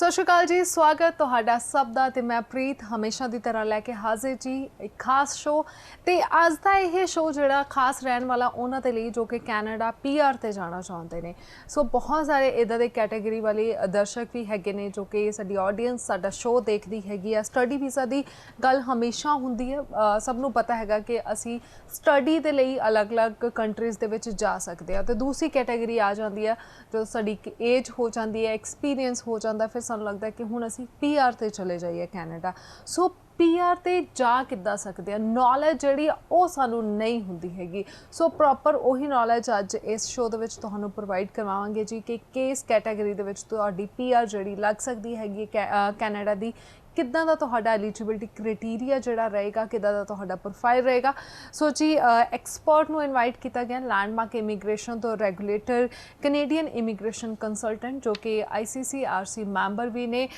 ਸਤਿ ਸ਼੍ਰੀ ਅਕਾਲ ਜੀ, ਸਵਾਗਤ ਤੁਹਾਡਾ ਸਭ ਦਾ ਤੇ ਮੈਂ ਪ੍ਰੀਤ ਹਮੇਸ਼ਾ ਦੀ ਤਰ੍ਹਾਂ ਲੈ ਕੇ ਹਾਜ਼ਰ ਜੀ ਇੱਕ ਖਾਸ ਸ਼ੋਅ। ਤੇ ਅੱਜ ਦਾ ਇਹ ਸ਼ੋਅ ਜਿਹੜਾ ਖਾਸ ਰਹਿਣ ਵਾਲਾ ਉਹਨਾਂ ਦੇ ਲਈ ਜੋ ਕਿ ਕੈਨੇਡਾ ਪੀਆਰ ਤੇ ਜਾਣਾ ਚਾਹੁੰਦੇ ਨੇ। ਸੋ ਬਹੁਤ ਸਾਰੇ ਇਦਾਂ ਦੇ ਕੈਟਾਗਰੀ ਵਾਲੇ ਦਰਸ਼ਕ ਵੀ ਹੈਗੇ ਨੇ ਜੋ ਕਿ ਸਾਡੀ ਆਡੀਅנס ਸਾਡਾ ਸ਼ੋਅ ਦੇਖਦੀ ਹੈਗੀ ਆ। ਸਟੱਡੀ ਵੀਜ਼ਾ ਦੀ ਗੱਲ ਹਮੇਸ਼ਾ ਹੁੰਦੀ ਹੈ, ਸਭ ਨੂੰ ਪਤਾ ਹੈਗਾ ਕਿ ਅਸੀਂ ਸਟੱਡੀ ਦੇ ਲਈ ਅਲੱਗ-ਅਲੱਗ ਕੰਟਰੀਜ਼ ਦੇ ਵਿੱਚ ਜਾ ਸਕਦੇ ਆ। ਤੇ ਦੂਸਰੀ ਕੈਟਾਗਰੀ ਆ ਜਾਂਦੀ ਹੈ ਜੋ ਸਾਡੀ ਏਜ ਹੋ ਜਾਂਦੀ ਹੈ, ਐਕਸਪੀਰੀਅੰਸ ਹੋ ਜਾਂਦਾ, ਫਿਰ ਸਾਨੂੰ ਲੱਗਦਾ ਕਿ ਹੁਣ ਅਸੀਂ ਪੀਆਰ ਤੇ ਚਲੇ ਜਾਈਏ ਕੈਨੇਡਾ। ਸੋ ਪੀਆਰ ਤੇ ਜਾ ਕਿੱਦਾਂ ਸਕਦੇ ਆ, ਨੌਲੇਜ ਜਿਹੜੀ ਉਹ ਸਾਨੂੰ ਨਹੀਂ ਹੁੰਦੀ ਹੈਗੀ। ਸੋ ਪ੍ਰੋਪਰ ਉਹੀ ਨੌਲੇਜ ਅੱਜ ਇਸ ਸ਼ੋਅ ਦੇ ਵਿੱਚ ਤੁਹਾਨੂੰ ਪ੍ਰੋਵਾਈਡ ਕਰਵਾਵਾਂਗੇ ਜੀ ਕਿ ਕਿਸ ਕੈਟਾਗਰੀ ਦੇ ਵਿੱਚ ਤੁਹਾਡੀ ਪੀਆਰ ਜਿਹੜੀ ਲੱਗ ਸਕਦੀ ਹੈਗੀ ਕੈਨੇਡਾ ਦੀ, ਕਿੱਦਾਂ ਦਾ ਤੁਹਾਡਾ ਐਲੀਜੀਬਿਲਿਟੀ ਕ੍ਰਾਈਟੇਰੀਆ ਜਿਹੜਾ ਰਹੇਗਾ, ਕਿੱਦਾਂ ਦਾ ਤੁਹਾਡਾ ਪ੍ਰੋਫਾਈਲ ਰਹੇਗਾ। ਸੋ ਜੀ ਐਕਸਪਰਟ ਨੂੰ ਇਨਵਾਈਟ ਕੀਤਾ ਗਿਆ ਲੈਂਡਮਾਰਕ ਇਮੀਗ੍ਰੇਸ਼ਨ ਤੋਂ ਰੈਗੂਲੇਟਰ ਕੈਨੇਡੀਅਨ ਇਮੀਗ੍ਰੇਸ਼ਨ ਕੰਸਲਟੈਂਟ ਜੋ ਕਿ ICCRC ਮੈਂਬਰ ਵੀ ਨੇ,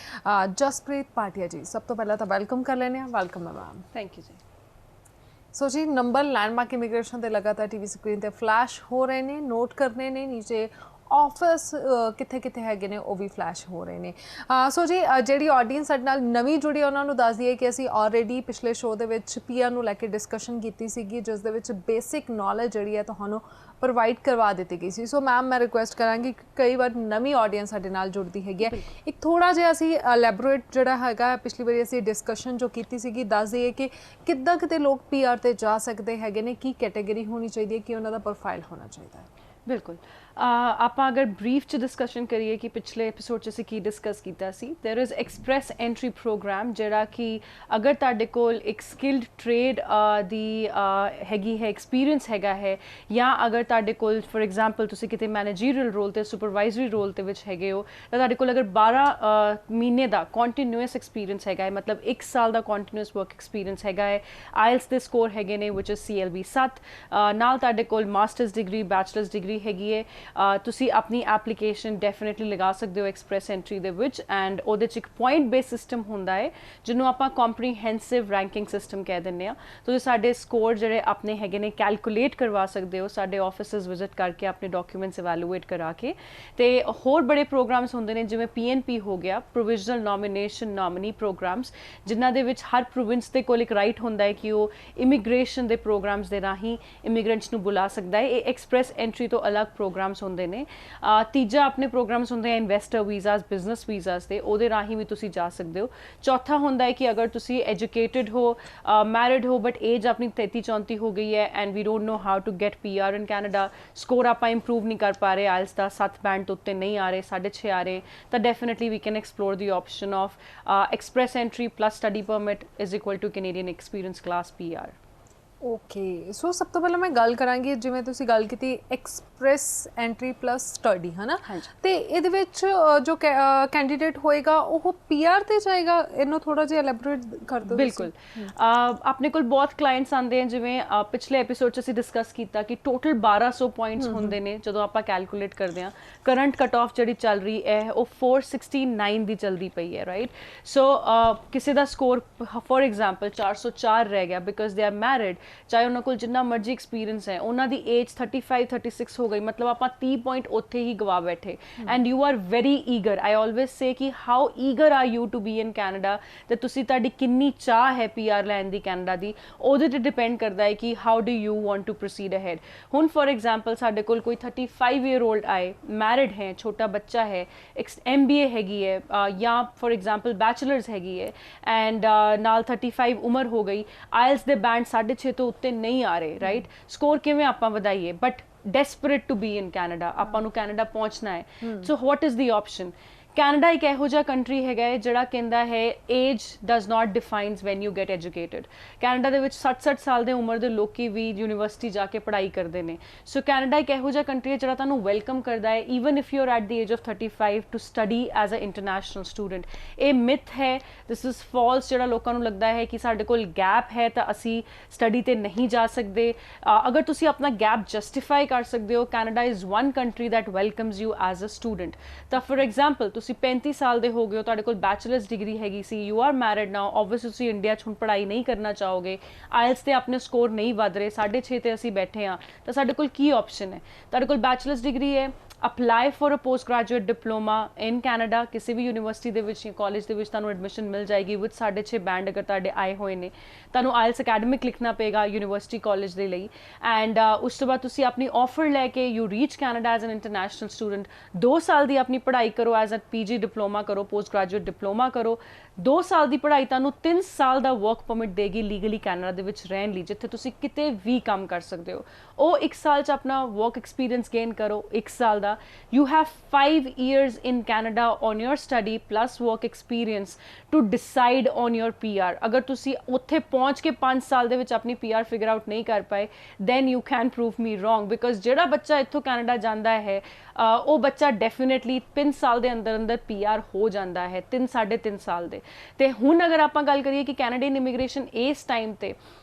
ਜਸਪ੍ਰੀਤ ਭਾਟੀਆ ਜੀ। ਸਭ ਤੋਂ ਪਹਿਲਾਂ ਤਾਂ ਵੈਲਕਮ ਕਰ ਲੈਂਦੇ ਹਾਂ। ਵੈਲਕਮ ਹੈ ਮੈਮ। ਥੈਂਕ ਯੂ ਜੀ। ਸੋ ਜੀ ਨੰਬਰ ਲੈਂਡਮਾਰਕ ਇਮੀਗ੍ਰੇਸ਼ਨ ਦੇ ਲਗਾਤਾਰ TV ਸਕਰੀਨ ਤੇ ਫਲੈਸ਼ ਹੋ ਰਹੇ ਨੇ, ਨੋਟ ਕਰਨੇ ਨੇ। ਨੀਚੇ ਆਫਿਸ ਕਿੱਥੇ ਕਿੱਥੇ ਹੈਗੇ ਨੇ ਉਹ ਵੀ ਫਲੈਸ਼ ਹੋ ਰਹੇ ਨੇ। ਸੋ ਜੀ ਜਿਹੜੀ ਆਡੀਅנס ਸਾਡੇ ਨਾਲ ਨਵੀਂ ਜੁੜੀ ਉਹਨਾਂ ਨੂੰ ਦੱਸ ਦਈਏ ਕਿ ਅਸੀਂ ਆਲਰੇਡੀ ਪਿਛਲੇ ਸ਼ੋਅ ਦੇ ਵਿੱਚ ਪੀਆਰ ਨੂੰ ਲੈ ਕੇ ਡਿਸਕਸ਼ਨ ਕੀਤੀ ਸੀਗੀ, ਜਿਸ ਦੇ ਵਿੱਚ ਬੇਸਿਕ ਨੌਲੇਜ ਜਿਹੜੀ ਹੈ ਤੁਹਾਨੂੰ ਪ੍ਰੋਵਾਈਡ ਕਰਵਾ ਦਿੱਤੀ ਗਈ ਸੀ। ਸੋ ਮੈਮ ਮੈਂ ਰਿਕੁਐਸਟ ਕਰਾਂਗੀ, ਕਈ ਵਾਰ ਨਵੀਂ ਆਡੀਅנס ਸਾਡੇ ਨਾਲ ਜੁੜਦੀ ਹੈਗੀ ਹੈ, ਇੱਕ ਥੋੜ੍ਹਾ ਜਿਹਾ ਅਸੀਂ ਐਲੈਬੋਰੇਟ ਜਿਹੜਾ ਹੈਗਾ ਪਿਛਲੀ ਵਾਰੀ ਅਸੀਂ ਡਿਸਕਸ਼ਨ ਜੋ ਕੀਤੀ ਸੀਗੀ ਦੱਸ ਦਈਏ ਕਿ ਕਿੱਦਾਂ ਕਿਤੇ ਲੋਕ ਪੀਆਰ ਤੇ ਜਾ ਸਕਦੇ ਹੈਗੇ ਨੇ, ਕੀ ਕੈਟਾਗਰੀ ਹੋਣੀ ਚਾਹੀਦੀ ਹੈ, ਕੀ ਉਹਨਾਂ ਦਾ ਪ੍ਰੋਫਾਈਲ ਹੋਣਾ ਚਾਹੀਦਾ ਹੈ। ਬਿਲਕੁਲ ਆਪਾਂ ਅਗਰ ਬਰੀਫ ਚ ਡਿਸਕਸ਼ਨ ਕਰੀਏ ਕਿ ਪਿਛਲੇ ਐਪੀਸੋਡ ਚ ਅਸੀਂ ਕੀ ਡਿਸਕਸ ਕੀਤਾ ਸੀ, there is express entry programme ਜਿਹੜਾ ਕਿ ਅਗਰ ਤੁਹਾਡੇ ਕੋਲ ਇੱਕ ਸਕਿਲਡ ਟ੍ਰੇਡ ਦੀ ਹੈਗੀ ਹੈ, ਐਕਸਪੀਰੀਅੰਸ ਹੈਗਾ ਹੈ, ਜਾਂ ਅਗਰ ਤੁਹਾਡੇ ਕੋਲ ਫੋਰ ਐਗਜ਼ਾਮਪਲ ਤੁਸੀਂ ਕਿਤੇ ਮੈਨੇਜਰੀਅਲ ਰੋਲ ਤੇ ਸੁਪਰਵਾਈਜ਼ਰੀ ਰੋਲ ਦੇ ਵਿੱਚ ਹੈਗੇ ਹੋ ਤਾਂ ਤੁਹਾਡੇ ਕੋਲ ਅਗਰ 12 ਮਹੀਨੇ ਦਾ ਕੰਟੀਨਿਊਅਸ ਐਕਸਪੀਰੀਅੰਸ ਹੈਗਾ ਹੈ, ਮਤਲਬ 1 ਸਾਲ ਦਾ ਕੰਟੀਨਿਊਅਸ ਵਰਕ ਐਕਸਪੀਰੀਅੰਸ ਹੈਗਾ ਹੈ, ਆਇਲਸ ਦੇ ਸਕੋਰ ਹੈਗੇ ਨੇ ਵਿਚ ਇਜ਼ CLB 7, ਨਾਲ ਤੁਹਾਡੇ ਕੋਲ ਮਾਸਟਰਸ ਡਿਗਰੀ ਬੈਚਲਰਸ ਡਿਗਰੀ ਹੈਗੀ ਹੈ, ਤੁਸੀਂ ਆਪਣੀ ਐਪਲੀਕੇਸ਼ਨ ਡੈਫੀਨੇਟਲੀ ਲਗਾ ਸਕਦੇ ਹੋ ਐਕਸਪ੍ਰੈਸ ਐਂਟਰੀ ਦੇ ਵਿੱਚ। ਐਂਡ ਉਹਦੇ 'ਚ ਇੱਕ ਪੁਆਇੰਟ ਬੇਸ ਸਿਸਟਮ ਹੁੰਦਾ ਹੈ ਜਿਹਨੂੰ ਆਪਾਂ ਕੰਪਰੀਹੈਂਸਿਵ ਰੈਂਕਿੰਗ ਸਿਸਟਮ ਕਹਿ ਦਿੰਦੇ ਹਾਂ। ਤੁਸੀਂ ਸਾਡੇ ਸਕੋਰ ਜਿਹੜੇ ਆਪਣੇ ਹੈਗੇ ਨੇ ਕੈਲਕੂਲੇਟ ਕਰਵਾ ਸਕਦੇ ਹੋ ਸਾਡੇ ਆਫਿਸਿਸ ਵਿਜ਼ਿਟ ਕਰਕੇ, ਆਪਣੇ ਡਾਕੂਮੈਂਟਸ ਇਵੈਲੂਏਟ ਕਰਾ ਕੇ। ਤੇ ਹੋਰ ਬੜੇ ਪ੍ਰੋਗਰਾਮਸ ਹੁੰਦੇ ਨੇ ਜਿਵੇਂ PNP ਹੋ ਗਿਆ, ਪ੍ਰੋਵਿਜ਼ਨਲ ਨੋਮੀਨੇਸ਼ਨ ਨੋਮੀਨੀ ਪ੍ਰੋਗਰਾਮਸ, ਜਿਨ੍ਹਾਂ ਦੇ ਵਿੱਚ ਹਰ ਪ੍ਰੋਵਿੰਸ ਦੇ ਕੋਲ ਇੱਕ ਰਾਈਟ ਹੁੰਦਾ ਹੈ ਕਿ ਉਹ ਇਮੀਗ੍ਰੇਸ਼ਨ ਦੇ ਪ੍ਰੋਗਰਾਮਸ ਦੇ ਰਾਹੀਂ ਇਮੀਗ੍ਰੈਂਟਸ ਨੂੰ ਬੁਲਾ ਸਕਦਾ ਹੈ। ਇਹ ਐਕਸਪ੍ਰੈਸ ਐਂਟਰੀ ਤੋਂ ਅਲੱਗ ਪ੍ਰੋਗਰਾਮਸ ਹੁੰਦੇ ਨੇ। ਤੀਜਾ ਆਪਣੇ ਪ੍ਰੋਗਰਾਮਸ ਹੁੰਦੇ ਆ ਇਨਵੈਸਟਰ ਵੀਜ਼ਾਸ, ਬਿਜ਼ਨਸ ਵੀਜ਼ਾਸ ਦੇ, ਉਹਦੇ ਰਾਹੀਂ ਵੀ ਤੁਸੀਂ ਜਾ ਸਕਦੇ ਹੋ। ਚੌਥਾ ਹੁੰਦਾ ਹੈ ਕਿ ਅਗਰ ਤੁਸੀਂ ਐਜੂਕੇਟਿਡ ਹੋ, ਮੈਰਿਡ ਹੋ, ਬਟ ਏਜ ਆਪਣੀ 33-34 ਹੋ ਗਈ ਹੈ and we don't know how to get PR in Canada, score ਆਪਾਂ ਇੰਪਰੂਵ ਨਹੀਂ ਕਰ ਪਾ ਰਹੇ, ਆਇਲਸ ਦਾ 7 ਬੈਂਡ ਤੋਂ ਉੱਤੇ ਨਹੀਂ ਆ ਰਹੇ, 6.5 ਆ ਰਹੇ, ਤਾਂ definitely we can explore the option of express entry plus study permit is equal to Canadian experience class PR। Okay, so ਸਭ ਤੋਂ ਪਹਿਲਾਂ ਮੈਂ ਗੱਲ ਕਰਾਂਗੀ, ਜਿਵੇਂ ਤੁਸੀਂ ਗੱਲ ਕੀਤੀ ਐਕਸਪ੍ਰੈਸ ਐਂਟਰੀ ਪਲੱਸ ਸਟੱਡੀ, ਹੈ ਨਾ, ਤੇ ਇਹਦੇ ਵਿੱਚ ਜੋ ਕੈਂਡੀਡੇਟ ਹੋਏਗਾ ਉਹ PR ਤੇ ਜਾਏਗਾ, ਇਹਨੂੰ ਥੋੜਾ ਜਿਹਾ ਐਲੈਬੋਰੇਟ ਕਰ ਦਿਓ। ਬਿਲਕੁਲ, ਆਪਣੇ ਕੋਲ ਬਹੁਤ ਕਲਾਇੰਟਸ ਆਉਂਦੇ ਹਨ, ਜਿਵੇਂ ਪਿਛਲੇ ਐਪੀਸੋਡ 'ਚ ਅਸੀਂ ਡਿਸਕਸ ਕੀਤਾ ਕਿ ਟੋਟਲ 1200 ਪੁਆਇੰਟਸ ਹੁੰਦੇ ਨੇ ਜਦੋਂ ਆਪਾਂ ਕੈਲਕੂਲੇਟ ਕਰਦੇ ਹਾਂ। ਕਰੰਟ ਕਟ ਆਫ ਜਿਹੜੀ ਚੱਲ ਰਹੀ ਹੈ ਉਹ 469 ਦੀ ਚੱਲਦੀ ਪਈ ਹੈ, ਰਾਈਟ। ਸੋ ਕਿਸੇ ਦਾ ਸਕੋਰ ਫੋਰ ਐਗਜ਼ਾਮਪਲ 404 ਰਹਿ ਗਿਆ ਬਿਕਾਜ਼ ਦੇ ਆਰ ਮੈਰਿਡ, ਚਾਹੇ ਉਹਨਾਂ ਕੋਲ ਜਿੰਨਾ ਮਰਜ਼ੀ ਐਕਸਪੀਰੀਅੰਸ ਹੈ, ਉਹਨਾਂ ਦੀ ਏਜ 35-36 ਹੋ ਗਈ, ਮਤਲਬ ਆਪਾਂ 30 ਪੁਆਇੰਟ ਉੱਥੇ ਹੀ ਗਵਾ ਬੈਠੇ। And you are very eager, I always say ਕਿ how eager are you to be in Canada, ਤੇ ਤੁਸੀਂ ਤੁਹਾਡੀ ਕਿੰਨੀ ਚਾਹ ਹੈ PR ਲੈਣ ਦੀ ਕੈਨੇਡਾ ਦੀ, ਉਹਦੇ 'ਤੇ ਡਿਪੈਂਡ ਕਰਦਾ ਹੈ ਕਿ how do you want to proceed ahead. ਹੁਣ ਫੋਰ ਐਗਜ਼ਾਮਪਲ ਸਾਡੇ ਕੋਲ ਕੋਈ 35 ਈਅਰ ਓਲਡ ਆਏ, ਮੈਰਿਡ ਹੈ, ਛੋਟਾ ਬੱਚਾ ਹੈ, MBA ਹੈਗੀ ਹੈ, ਜਾਂ ਫੋਰ ਐਗਜ਼ਾਮਪਲ ਬੈਚਲਰਸ ਹੈਗੀ ਹੈ, ਐਂਡ ਨਾਲ 35 ਉਮਰ ਹੋ ਗਈ, ਆਇਲਸ ਦੇ ਬੈਂਡ 6.5 ਤੋਂ ਉੱਤੇ ਨਹੀਂ ਆ ਰਹੇ, ਰਾਈਟ। ਸਕੋਰ ਕਿਵੇਂ ਆਪਾਂ ਵਧਾਈਏ, but desperate to be in Canada, ਆਪਾਂ ਨੂੰ ਕੈਨੇਡਾ ਪਹੁੰਚਣਾ ਹੈ। So what is the option? Canada ਇੱਕ ਇਹੋ ਜਿਹਾ ਕੰਟਰੀ ਹੈਗਾ ਹੈ ਜਿਹੜਾ ਕਹਿੰਦਾ ਹੈ age does not defines when you get educated. Canada ਦੇ ਵਿੱਚ 60 ਸਾਲ ਦੇ ਉਮਰ ਦੇ ਲੋਕੀ ਵੀ ਯੂਨੀਵਰਸਿਟੀ ਜਾ ਕੇ ਪੜ੍ਹਾਈ ਕਰਦੇ ਨੇ। ਸੋ ਕੈਨੇਡਾ ਇੱਕ ਇਹੋ ਜਿਹਾ ਕੰਟਰੀ ਹੈ ਜਿਹੜਾ ਤੁਹਾਨੂੰ ਵੈਲਕਮ ਕਰਦਾ ਹੈ even if you are at the age of 35 to study as a international student. ਇਹ ਮਿਥ ਹੈ, ਦਿਸ ਇਜ਼ ਫਾਲਸ, ਜਿਹੜਾ ਲੋਕਾਂ ਨੂੰ ਲੱਗਦਾ ਹੈ ਕਿ ਸਾਡੇ ਕੋਲ ਗੈਪ ਹੈ ਤਾਂ ਅਸੀਂ ਸਟੱਡੀ ਤੇ ਨਹੀਂ ਜਾ ਸਕਦੇ। ਅਗਰ ਤੁਸੀਂ ਆਪਣਾ ਗੈਪ ਜਸਟੀਫਾਈ ਕਰ ਸਕਦੇ ਹੋ, Canada is one country that welcomes you as a student. ਤਾਂ ਫੋਰ ਐਗਜ਼ਾਮਪਲ ਤੁਸੀਂ 35 ਸਾਲ ਦੇ ਹੋ ਗਏ ਹੋ, ਤੁਹਾਡੇ ਕੋਲ ਬੈਚਲਰਸ ਡਿਗਰੀ ਹੈਗੀ ਸੀ, you are married now, obviously ਤੁਸੀਂ ਇੰਡੀਆ 'ਚ ਹੁਣ ਪੜ੍ਹਾਈ ਨਹੀਂ ਕਰਨਾ ਚਾਹੋਗੇ, ਆਇਲਸ ਤੇ ਆਪਣੇ ਸਕੋਰ ਨਹੀਂ ਵੱਧ ਰਹੇ, 6.5 ਤੇ ਅਸੀਂ ਬੈਠੇ ਹਾਂ, ਤਾਂ ਸਾਡੇ ਕੋਲ ਕੀ ਆਪਸ਼ਨ ਹੈ? ਤੁਹਾਡੇ ਕੋਲ ਬੈਚਲਰਸ ਡਿਗਰੀ ਹੈ, apply for a post graduate diploma in Canada, ਕਿਸੇ ਵੀ ਯੂਨੀਵਰਸਿਟੀ ਦੇ ਵਿੱਚ ਜਾਂ ਕਾਲਜ ਦੇ ਵਿੱਚ ਤੁਹਾਨੂੰ ਐਡਮਿਸ਼ਨ ਮਿਲ ਜਾਏਗੀ ਵਿਦ 6.5 ਬੈਂਡ ਅਗਰ ਤੁਹਾਡੇ ਆਏ ਹੋਏ ਨੇ। ਤੁਹਾਨੂੰ ਆਇਲਸ ਅਕੈਡਮਿਕ ਲਿਖਣਾ ਪਏਗਾ ਯੂਨੀਵਰਸਿਟੀ ਕਾਲਜ ਦੇ ਲਈ, ਐਂਡ ਉਸ ਤੋਂ ਬਾਅਦ ਤੁਸੀਂ ਆਪਣੀ ਆਫਰ ਲੈ ਕੇ you reach Canada as an international student, 2 ਸਾਲ ਦੀ ਆਪਣੀ ਪੜ੍ਹਾਈ ਕਰੋ, ਐਜ਼ ਅ ਪੀਜੀ ਡਿਪਲੋਮਾ ਕਰੋ, ਪੋਸਟ ਗ੍ਰੈਜੂਏਟ ਡਿਪਲੋਮਾ ਕਰੋ, 2 ਸਾਲ ਦੀ ਪੜ੍ਹਾਈ ਤੁਹਾਨੂੰ 3 ਸਾਲ ਦਾ ਵਰਕ ਪਰਮਿਟ ਦੇਗੀ ਲੀਗਲੀ ਕੈਨੇਡਾ ਦੇ ਵਿੱਚ ਰਹਿਣ ਲਈ, ਜਿੱਥੇ ਤੁਸੀਂ ਕਿਤੇ ਵੀ ਕੰਮ ਕਰ ਸਕਦੇ ਹੋ। ਉਹ 1 ਸਾਲ 'ਚ ਆਪਣਾ ਵਰਕ ਐਕਸਪੀਰੀਅੰਸ ਗੇਨ ਕਰੋ, 1 ਸਾਲ ਦਾ। You have 5 years in Canada on your study plus work experience to decide on your PR। ਅਗਰ ਤੁਸੀਂ ਉੱਥੇ ਪਹੁੰਚ ਕੇ 5 ਸਾਲ ਦੇ ਵਿੱਚ ਆਪਣੀ PR ਫਿਗਰ ਆਊਟ ਨਹੀਂ ਕਰ ਪਾਏ, then you can prove me wrong, because ਜਿਹੜਾ ਬੱਚਾ ਇੱਥੋਂ ਕੈਨੇਡਾ ਜਾਂਦਾ ਹੈ ਉਹ ਬੱਚਾ ਡੈਫੀਨੇਟਲੀ 3 ਸਾਲ ਦੇ ਅੰਦਰ ਅੰਦਰ PR ਹੋ ਜਾਂਦਾ ਹੈ, 3-3.5 ਸਾਲ ਦੇ। ਤੇ ਹੁਣ ਅਗਰ ਆਪਾਂ ਗੱਲ ਕਰੀਏ ਕਿ ਕੈਨੇਡੀਅਨ ਇਮੀਗ੍ਰੇਸ਼ਨ ਇਸ ਟਾਈਮ ਤੇ